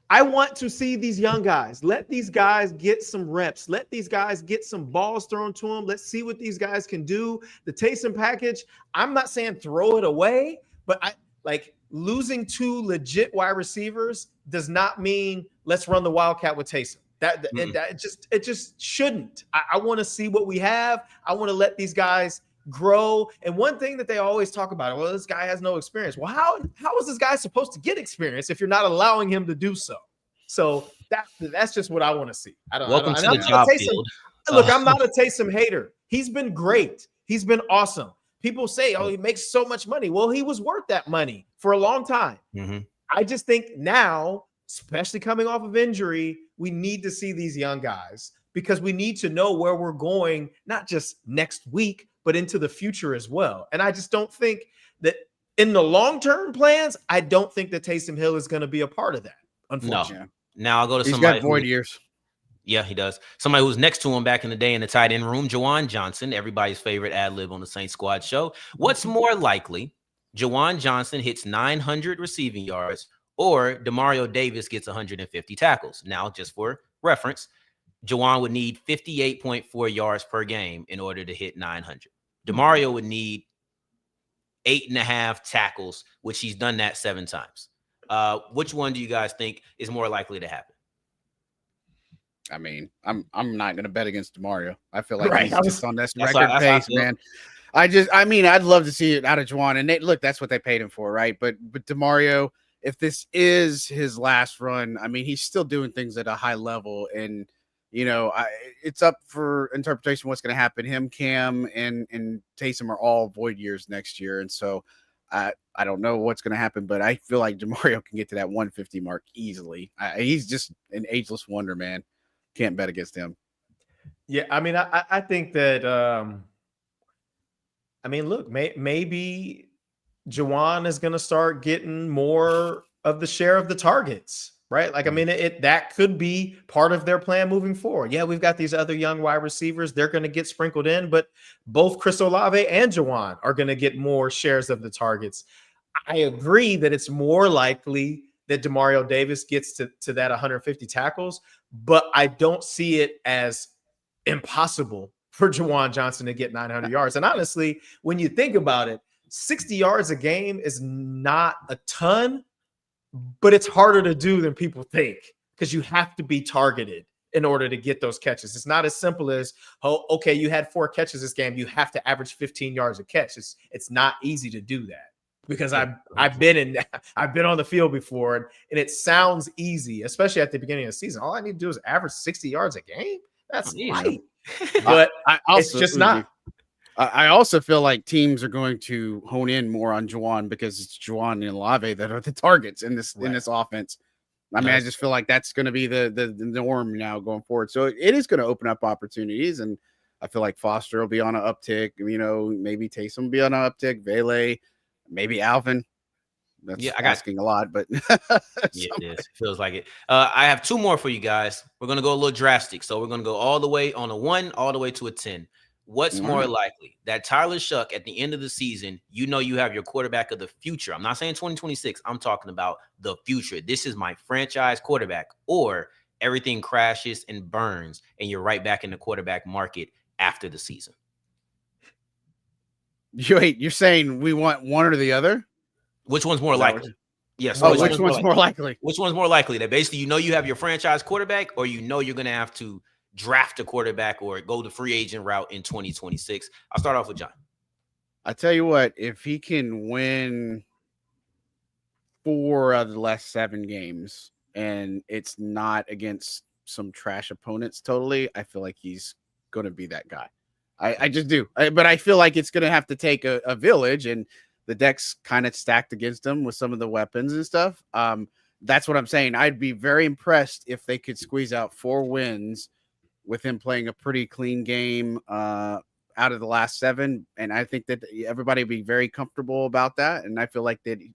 I want to see these young guys. Let these guys get some reps. Let these guys get some balls thrown to them. Let's see what these guys can do. The Taysom package, I'm not saying throw it away, but losing 2 legit wide receivers does not mean let's run the Wildcat with Taysom. It just shouldn't. I want to see what we have. I want to let these guys grow. And one thing that they always talk about, well, this guy has no experience. Well, how is this guy supposed to get experience if you're not allowing him to do so? So that's just what I want to see. Welcome to the job field. Look, I'm not a Taysom hater. He's been great. He's been awesome. People say, oh, he makes so much money. Well, he was worth that money for a long time. Mm-hmm. I just think now, especially coming off of injury, we need to see these young guys, because we need to know where we're going, not just next week, but into the future as well. And I just don't think that in the long-term plans, I don't think that Taysom Hill is going to be a part of that, unfortunately. No. Now I'll go to He's somebody. He's got void years. Yeah, he does. Somebody who's next to him back in the day in the tight end room, Juwan Johnson, everybody's favorite ad-lib on the Saints Squad show. What's more likely, Juwan Johnson hits 900 receiving yards or Demario Davis gets 150 tackles? Now, just for reference, Juwan would need 58.4 yards per game in order to hit 900. Demario would need 8.5 tackles, which he's done that 7 times. Which one do you guys think is more likely to happen? I mean, I'm not going to bet against Demario. I feel like he's just on this record pace, man. I'd love to see it out of Juwan. And that's what they paid him for, right? But Demario, if this is his last run, I mean, he's still doing things at a high level. And, it's up for interpretation what's going to happen. Him, Cam, and Taysom are all void years next year. And so I don't know what's going to happen, but I feel like Demario can get to that 150 mark easily. He's just an ageless wonder, man. Can't bet against him. Yeah, I mean, I think that look, maybe Juwan is going to start getting more of the share of the targets, right? That could be part of their plan moving forward. Yeah, we've got these other young wide receivers. They're going to get sprinkled in, but both Chris Olave and Juwan are going to get more shares of the targets. I agree that it's more likely that Demario Davis gets to that 150 tackles, but I don't see it as impossible for Juwan Johnson to get 900 yards. And honestly, when you think about it, 60 yards a game is not a ton, but it's harder to do than people think, because you have to be targeted in order to get those catches. It's not as simple as, oh, okay, you had 4 catches this game, you have to average 15 yards a catch. It's not easy to do that, because I've been on the field before, and it sounds easy, especially at the beginning of the season. All I need to do is average 60 yards a game. That's light. But it's just not. I also feel like teams are going to hone in more on Juwan, because it's Juwan and Olave that are the targets in this offense. I mean, I just feel like that's going to be the norm now going forward. So it is going to open up opportunities, and I feel like Foster will be on an uptick. You know, maybe Taysom will be on an uptick. Vele, maybe Alvin. That's asking a lot, but yeah, it is. Feels like it. I have 2 more for you guys. We're going to go a little drastic. So we're going to go all the way on a 1, all the way to a 10. What's more likely, that Tyler Shough at the end of the season, you know, you have your quarterback of the future? I'm not saying 2026. I'm talking about the future. This is my franchise quarterback. Or everything crashes and burns, and you're right back in the quarterback market after the season. Wait, you're saying we want one or the other? Which one's more likely? Yes. Yeah, which one's more likely? Which one's more likely? That basically, you know, you have your franchise quarterback, or you know you're going to have to draft a quarterback or go the free agent route in 2026. I'll start off with John. I tell you what, if he can win 4 out of the last 7 games, and it's not against some trash opponents totally, I feel like he's going to be that guy. I just do. But I feel like it's going to have to take a village, and the deck's kind of stacked against him with some of the weapons and stuff. That's what I'm saying. I'd be very impressed if they could squeeze out 4 wins with him playing a pretty clean game out of the last 7. And I think that everybody would be very comfortable about that. And I feel like they'd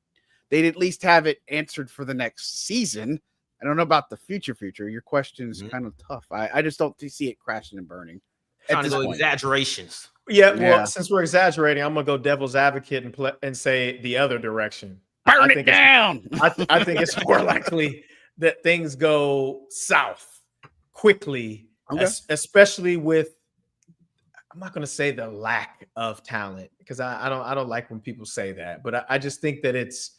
at least have it answered for the next season. I don't know about the future. Your question is kind of tough. I just don't see it crashing and burning. Trying to go exaggerations. Yeah, well, since we're exaggerating, I'm going to go devil's advocate and say the other direction. Burn it down. I think it's more likely that things go south quickly. Okay. Especially with, I'm not going to say the lack of talent, because I don't like when people say that, but I just think that it's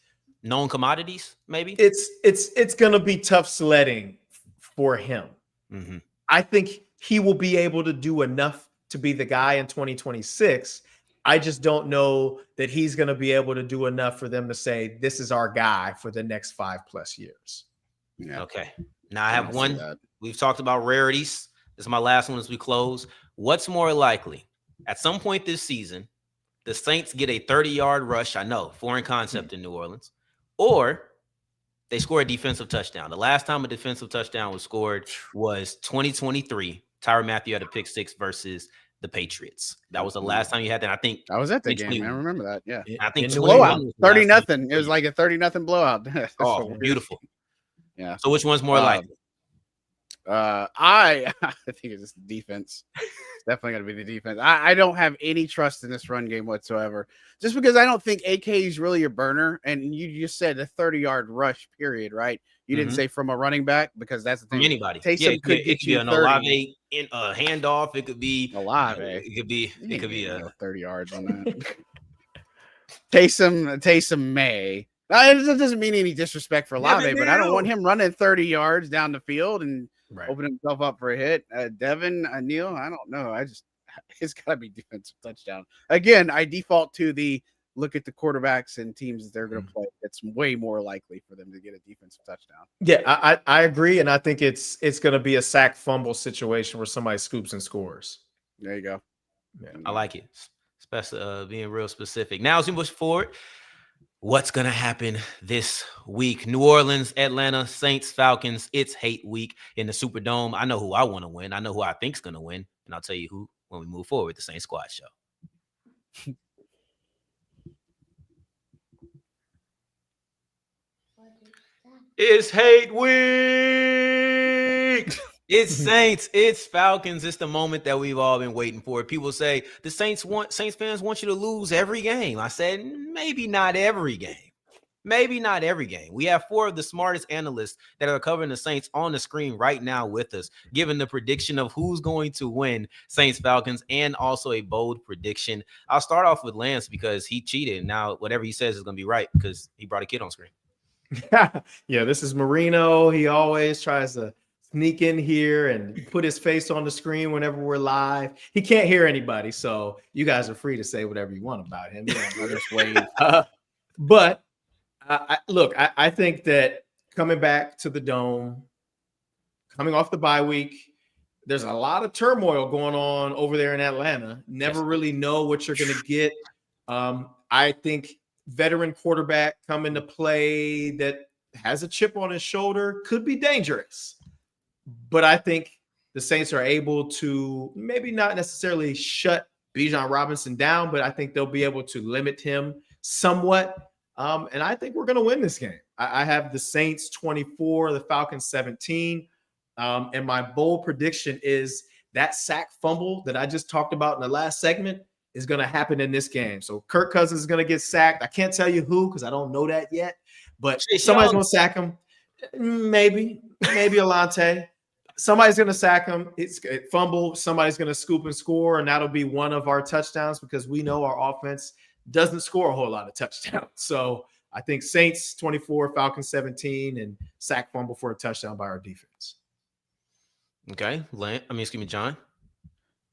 known commodities. Maybe it's going to be tough sledding for him. Mm-hmm. I think he will be able to do enough to be the guy in 2026. I just don't know that he's going to be able to do enough for them to say, this is our guy for the next 5+ years. Yeah. Okay. Now I have one. We've talked about rarities. This is my last one as we close. What's more likely? At some point this season, the Saints get a 30-yard rush. I know, foreign concept in New Orleans. Or they score a defensive touchdown. The last time a defensive touchdown was scored was 2023. Tyrann Mathieu had a pick 6 versus the Patriots. That was the last time you had that. I think I was at the game. I remember that. Yeah. I think blowout 30-0. It was like a 30-0 blowout. Oh, beautiful. Yeah. So which one's more likely? I think it's defense. It's definitely going to be the defense. I don't have any trust in this run game whatsoever, just because I don't think AK is really a burner. And you just said a 30-yard rush period, right? You didn't say from a running back, because that's the thing. From anybody. Taysom could it could be an Olave in a handoff. It could be Olave. It could be a 30 yards on that. Taysom may. It doesn't mean any disrespect for Olave, but I don't want him running 30 yards down the field and open himself up for a hit. Devon, Neil, I don't know. It's got to be defensive touchdown. Again, I default to the look at the quarterbacks and teams that they're going to play. It's way more likely for them to get a defensive touchdown. Yeah, I agree, and I think it's going to be a sack fumble situation where somebody scoops and scores. There you go. Yeah, I like it, especially being real specific. Now, as we push forward, what's going to happen this week? New Orleans, Atlanta, Saints, Falcons. It's hate week in the Superdome. I know who I want to win. I know who I think's going to win, and I'll tell you who when we move forward with the Saint Squad Show. It's hate week. It's Saints. It's Falcons. It's the moment that we've all been waiting for. People say the Saints fans want you to lose every game. I said, maybe not every game. Maybe not every game. We have 4 of the smartest analysts that are covering the Saints on the screen right now with us, giving the prediction of who's going to win Saints Falcons, and also a bold prediction. I'll start off with Lance because he cheated. Now, whatever he says is going to be right because he brought a kid on screen. Yeah, this is Marino. He always tries to sneak in here and put his face on the screen whenever we're live. He can't hear anybody, so you guys are free to say whatever you want about him. I'll just wave. But look, I think that coming back to the Dome, coming off the bye week, there's a lot of turmoil going on over there in Atlanta. Never really know what you're going to get. I think veteran quarterback come into play that has a chip on his shoulder could be dangerous. But I think the Saints are able to maybe not necessarily shut Bijan Robinson down, but I think they'll be able to limit him somewhat. And I think we're going to win this game. I have the Saints 24, the Falcons 17. And my bold prediction is that sack fumble that I just talked about in the last segment is going to happen in this game. So Kirk Cousins is going to get sacked. I can't tell you who because I don't know that yet, but somebody's going to sack him. Maybe Alante. Somebody's going to sack him. It's a fumble. Somebody's going to scoop and score, and that'll be one of our touchdowns because we know our offense doesn't score a whole lot of touchdowns. So I think Saints 24, Falcons 17, and sack fumble for a touchdown by our defense. Okay, John.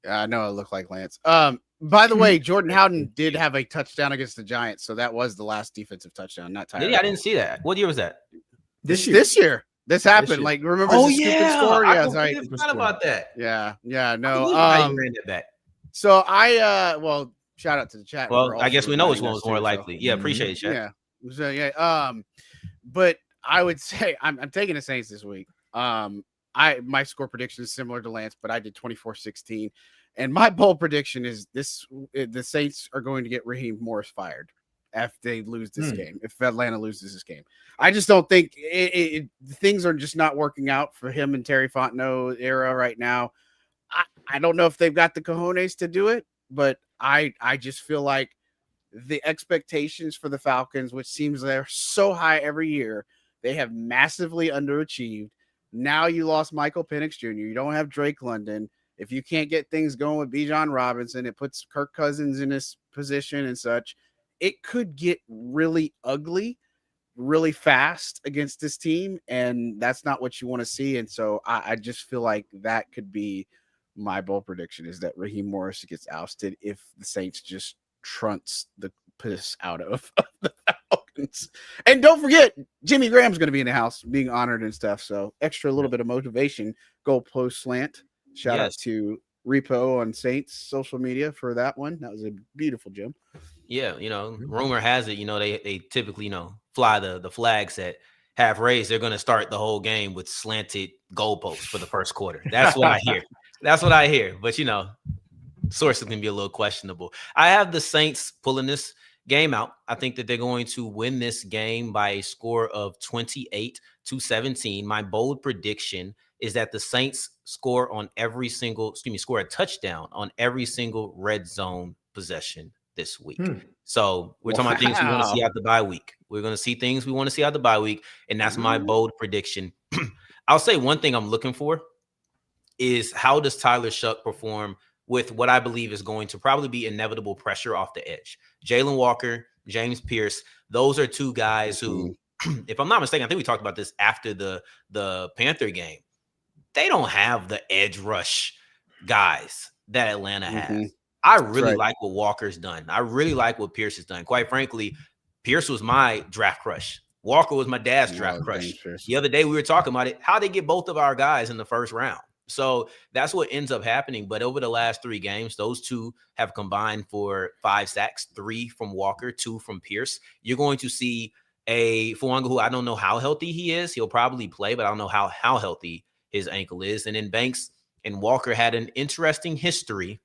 I know it looked like Lance. By the way, Jordan Howden did have a touchdown against the Giants, so that was the last defensive touchdown. Not Tyler. Yeah, I didn't see that. What year was that? This year. This happened. Like, remember? Oh the stupid score? I Yeah, forgot about that. Yeah, no. I ran that back. So well, shout out to the chat. Well, I guess we know which one was more likely. Yeah, appreciate it, chat. Yeah. So yeah. But I would say I'm taking the Saints this week. My score prediction is similar to Lance, but I did 24-16. And my bold prediction is the Saints are going to get Raheem Morris fired if they lose this game, if Atlanta loses this game. I just don't think things are just not working out for him and Terry Fontenot era right now. I don't know if they've got the cojones to do it, but I just feel like the expectations for the Falcons, which seems they're so high every year, they have massively underachieved. Now you lost Michael Penix Jr. You don't have Drake London. If you can't get things going with Bijan Robinson, it puts Kirk Cousins in his position and such. It could get really ugly really fast against this team, and that's not what you want to see. And so I just feel like that could be my bold prediction, is that Raheem Morris gets ousted if the Saints just trunts the piss out of the Falcons. And don't forget, Jimmy Graham's going to be in the house being honored and stuff. So extra little bit of motivation. Goal post slant. Shout out to Repo on Saints social media for that one. That was a beautiful gem. Yeah, rumor has it, they typically, fly the flags at half raised. They're going to start the whole game with slanted goalposts for the first quarter. That's what I hear. But, sources can be a little questionable. I have the Saints pulling this game out. I think that they're going to win this game by a score of 28-17. My bold prediction is that the Saints score a touchdown on every single red zone possession this week. So we're talking about things we want to see out the bye week. We're going to see things we want to see out the bye week, and that's my bold prediction. I'll say one thing I'm looking for is how does Tyler Shough perform with what I believe is going to probably be inevitable pressure off the edge. Jalen Walker, James Pierce, those are two guys who, if I'm not mistaken, I think we talked about this after the Panther game. They don't have the edge rush guys that Atlanta has. I really like what Walker's done. I really like what Pierce has done. Quite frankly, Pierce was my draft crush. Walker was my dad's draft crush. The other day we were talking about it, how they get both of our guys in the first round. So that's what ends up happening. But over the last 3 games, those two have combined for 5 sacks, 3 from Walker, 2 from Pierce. You're going to see a Fuanga who I don't know how healthy he is. He'll probably play, but I don't know how healthy his ankle is. And then Banks and Walker had an interesting history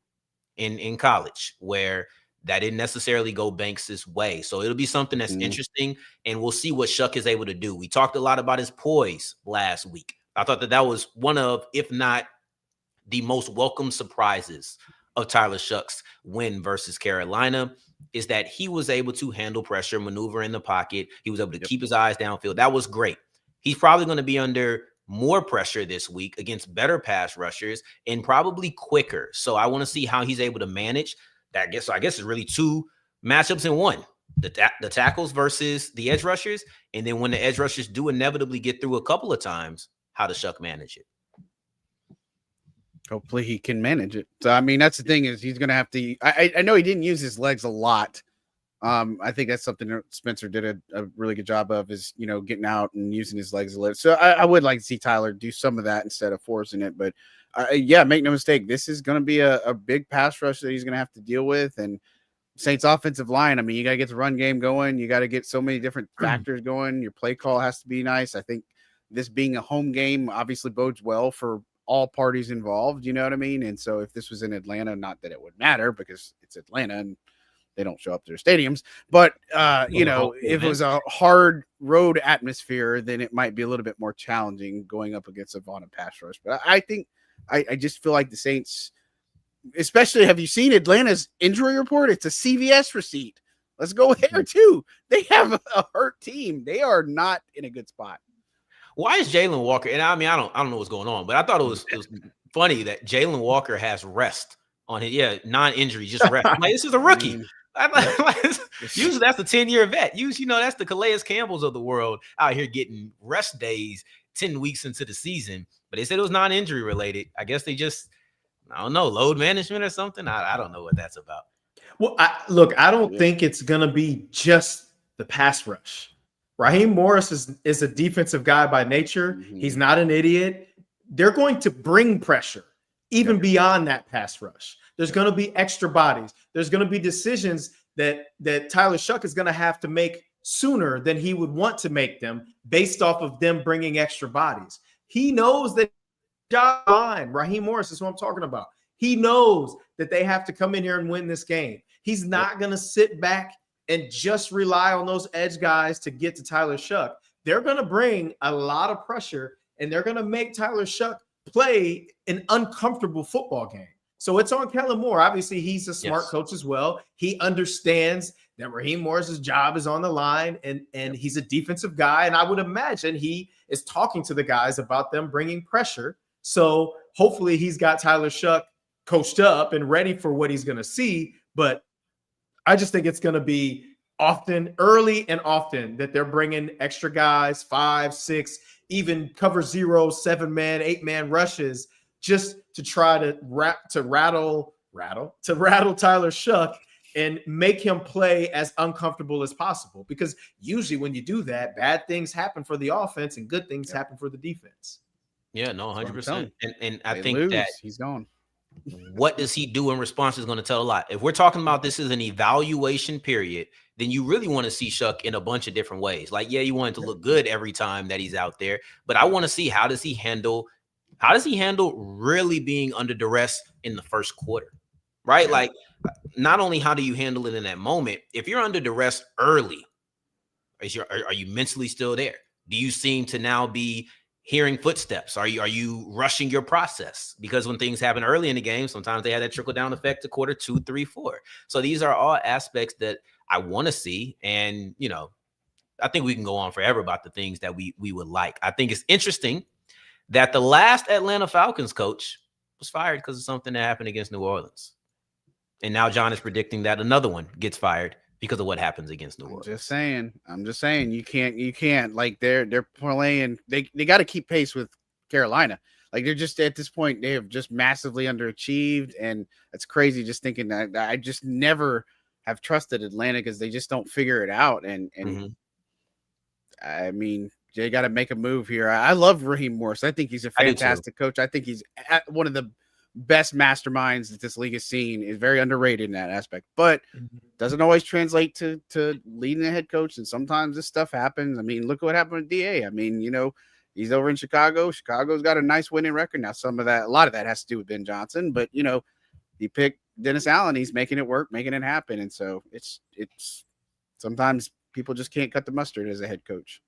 in college where that didn't necessarily go Banks's way. So it'll be something that's interesting, and we'll see what Shough is able to do. We talked a lot about his poise last week. I thought that was one of, if not the most welcome surprises of Tyler Shough's win versus Carolina, is that he was able to handle pressure, maneuver in the pocket. He was able to keep his eyes downfield. That was great. He's probably going to be under more pressure this week against better pass rushers and probably quicker. So I want to see how he's able to manage that. I guess it's really 2 matchups in one, the tackles versus the edge rushers. And then when the edge rushers do inevitably get through a couple of times, how does Shough manage it? Hopefully he can manage it. So I mean, that's the thing is he's going to have to. I know he didn't use his legs a lot. I think that's something that Spencer did a really good job of is, getting out and using his legs a little. So I would like to see Tyler do some of that instead of forcing it. But yeah, make no mistake, this is going to be a big pass rush that he's going to have to deal with. And Saints offensive line, I mean, you got to get the run game going. You got to get so many different factors going. Your play call has to be nice. I think this being a home game obviously bodes well for all parties involved. You know what I mean? And so if this was in Atlanta, not that it would matter because it's Atlanta and they don't show up to their stadiums, but if it was a hard road atmosphere, then it might be a little bit more challenging going up against a Vaughn pass rush. But I think I just feel like the Saints, especially, have you seen Atlanta's injury report? It's a CVS receipt. Let's go there too. They have a hurt team. They are not in a good spot. Why is Jalen Walker? And I mean, I don't know what's going on, but I thought it was funny that Jalen Walker has rest on his non-injury, just rest. Like, this is a rookie. Usually that's the 10-year vet. Usually, that's the Calais Campbells of the world out here getting rest days 10 weeks into the season. But they said it was non-injury related. I guess they just, I don't know, load management or something. I don't know what that's about. Well, I don't think it's going to be just the pass rush. Raheem Morris is a defensive guy by nature. Mm-hmm. He's not an idiot. They're going to bring pressure even beyond that pass rush. There's going to be extra bodies. There's going to be decisions that Tyler Shough is going to have to make sooner than he would want to make them based off of them bringing extra bodies. He knows that Raheem Morris is what I'm talking about. He knows that they have to come in here and win this game. He's not going to sit back and just rely on those edge guys to get to Tyler Shough. They're going to bring a lot of pressure, and they're going to make Tyler Shough play an uncomfortable football game. So it's on Kellen Moore. Obviously, he's a smart coach as well. He understands that Raheem Morris's job is on the line, and he's a defensive guy. And I would imagine he is talking to the guys about them bringing pressure. So hopefully he's got Tyler Shough coached up and ready for what he's going to see. But I just think it's going to be early and often that they're bringing extra guys, 5, 6, even cover 0, 7-man, 8-man rushes just to try to rattle Tyler Shough and make him play as uncomfortable as possible. Because usually when you do that, bad things happen for the offense and good things happen for the defense. Yeah, no, 100%. And I think that he's gone. What does he do in response is going to tell a lot. If we're talking about this is an evaluation period, then you really want to see Shough in a bunch of different ways. Like, yeah, you want it to look good every time that he's out there, but I want to see how does he handle really being under duress in the first quarter, right? Like, not only how do you handle it in that moment, if you're under duress early, are you mentally still there? Do you seem to now be hearing footsteps? Are you rushing your process? Because when things happen early in the game, sometimes they have that trickle down effect to quarter 2, 3, 4. So these are all aspects that I want to see. And, I think we can go on forever about the things that we would like. I think it's interesting that the last Atlanta Falcons coach was fired because of something that happened against New Orleans. And now John is predicting that another one gets fired because of what happens against New Orleans. I'm just saying you can't like they're playing. They got to keep pace with Carolina. Like, they're just at this point, they have just massively underachieved. And it's crazy just thinking that I just never have trusted Atlanta because they just don't figure it out. And I mean, they got to make a move here. I love Raheem Morris. I think he's a fantastic coach. I think he's one of the best masterminds that this league has seen. Is very underrated in that aspect, but doesn't always translate to leading a head coach. And sometimes this stuff happens. I mean, look what happened with DA. I mean, he's over in Chicago. Chicago's got a nice winning record now. A lot of that has to do with Ben Johnson, but he picked Dennis Allen. He's making it work, making it happen. And so it's sometimes people just can't cut the mustard as a head coach.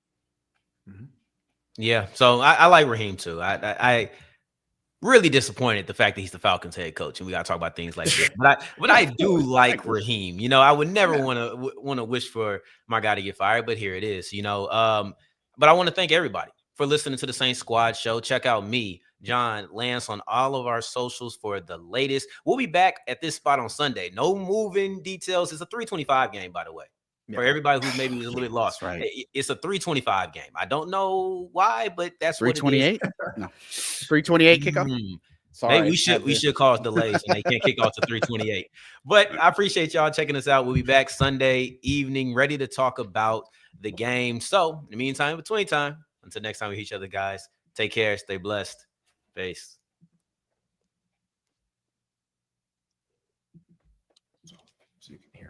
Yeah. So I like Raheem too. I really disappointed the fact that he's the Falcons head coach, and we got to talk about things like this. But I do like Raheem. I would never want to wish for my guy to get fired, but here it is. But I want to thank everybody for listening to the Saints Squad show. Check out me, John, Lance on all of our socials for the latest. We'll be back at this spot on Sunday. No moving details. It's a 325 game, by the way. For everybody who maybe was a little bit lost, right? It's a 325 game. I don't know why, but that's 328. No, 328 kickoff. Sorry. Hey, we should cause delays and they can't kick off to 328. But I appreciate y'all checking us out. We'll be back Sunday evening, ready to talk about the game. So in the meantime, between time, until next time we hit each other, guys, take care, stay blessed. Peace.